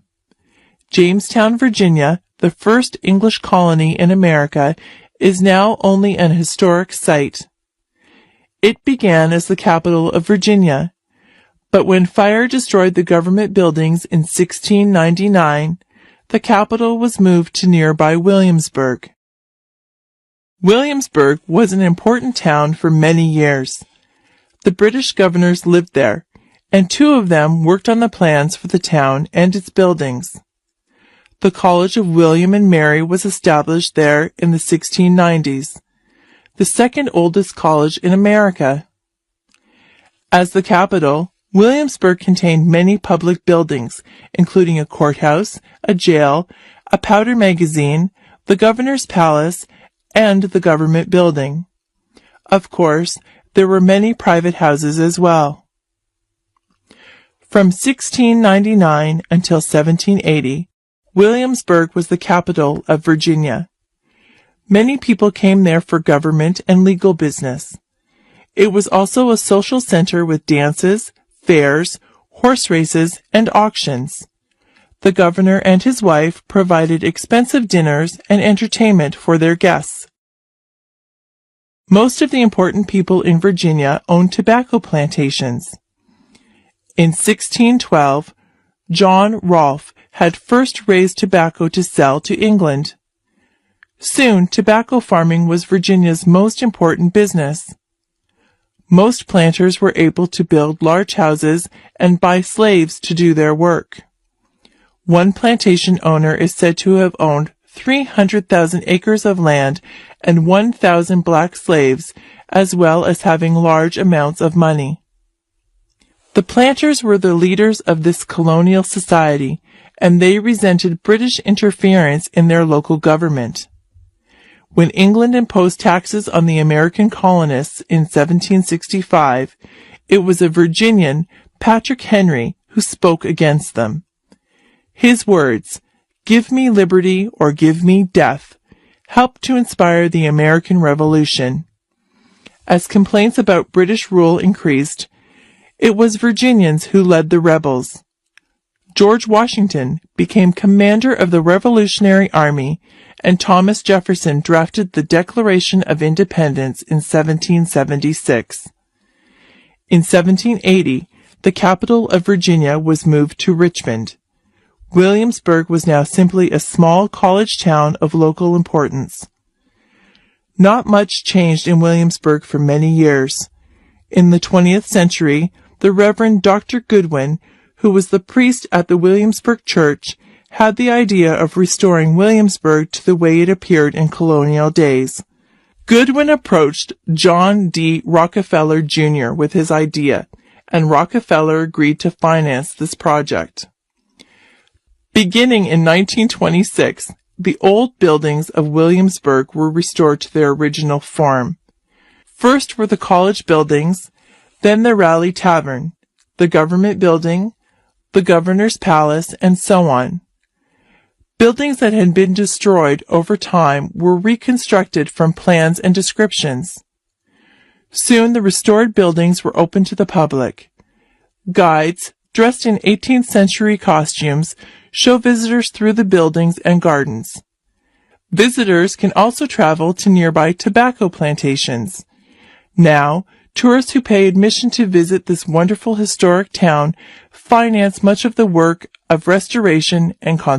F: Jamestown, Virginia, the first English colony in America, is now only an historic site. It began as the capital of Virginia, but when fire destroyed the government buildings in 1699, the capital was moved to nearby Williamsburg. Williamsburg was an important town for many years. The British governors lived there, and 2 of them worked on the plans for the town and its buildings. The College of William and Mary was established there in the 1690s, the second oldest college in America. As the capital, Williamsburg contained many public buildings, including a courthouse, a jail, a powder magazine, the governor's palace, and the government building. Of course, there were many private houses as well. From 1699 until 1780, Williamsburg was the capital of Virginia. Many people came there for government and legal business. It was also a social center with dances, fairs, horse races, and auctions. The governor and his wife provided expensive dinners and entertainment for their guests. Most of the important people in Virginia owned tobacco plantations. In 1612, John Rolfe had first raised tobacco to sell to England. Soon, tobacco farming was Virginia's most important business. Most planters were able to build large houses and buy slaves to do their work. One plantation owner is said to have owned 300,000 acres of land and 1,000 black slaves, as well as having large amounts of money. The planters were the leaders of this colonial society, and they resented British interference in their local government. When England imposed taxes on the American colonists in 1765, it was a Virginian, Patrick Henry, who spoke against them. His words, "Give me liberty or give me death," helped to inspire the American Revolution. As complaints about British rule increased, it was Virginians who led the rebels. George Washington became commander of the Revolutionary Army, and Thomas Jefferson drafted the Declaration of Independence in 1776. In 1780, the capital of Virginia was moved to Richmond. Williamsburg was now simply a small college town of local importance. Not much changed in Williamsburg for many years. In the 20th century, the Reverend Dr. Goodwin, who was the priest at the Williamsburg Church, had the idea of restoring Williamsburg to the way it appeared in colonial days. Goodwin approached John D. Rockefeller Jr. with his idea, and Rockefeller agreed to finance this project. Beginning in 1926, the old buildings of Williamsburg were restored to their original form. First were the college buildings, then the Raleigh Tavern, the government building, the governor's palace, and so on. Buildings that had been destroyed over time were reconstructed from plans and descriptions. Soon the restored buildings were open to the public. Guides, dressed in 18th century costumes, show visitors through the buildings and gardens. Visitors can also travel to nearby tobacco plantations. Now, tourists who pay admission to visit this wonderful historic town finance much of the work of restoration and conservation.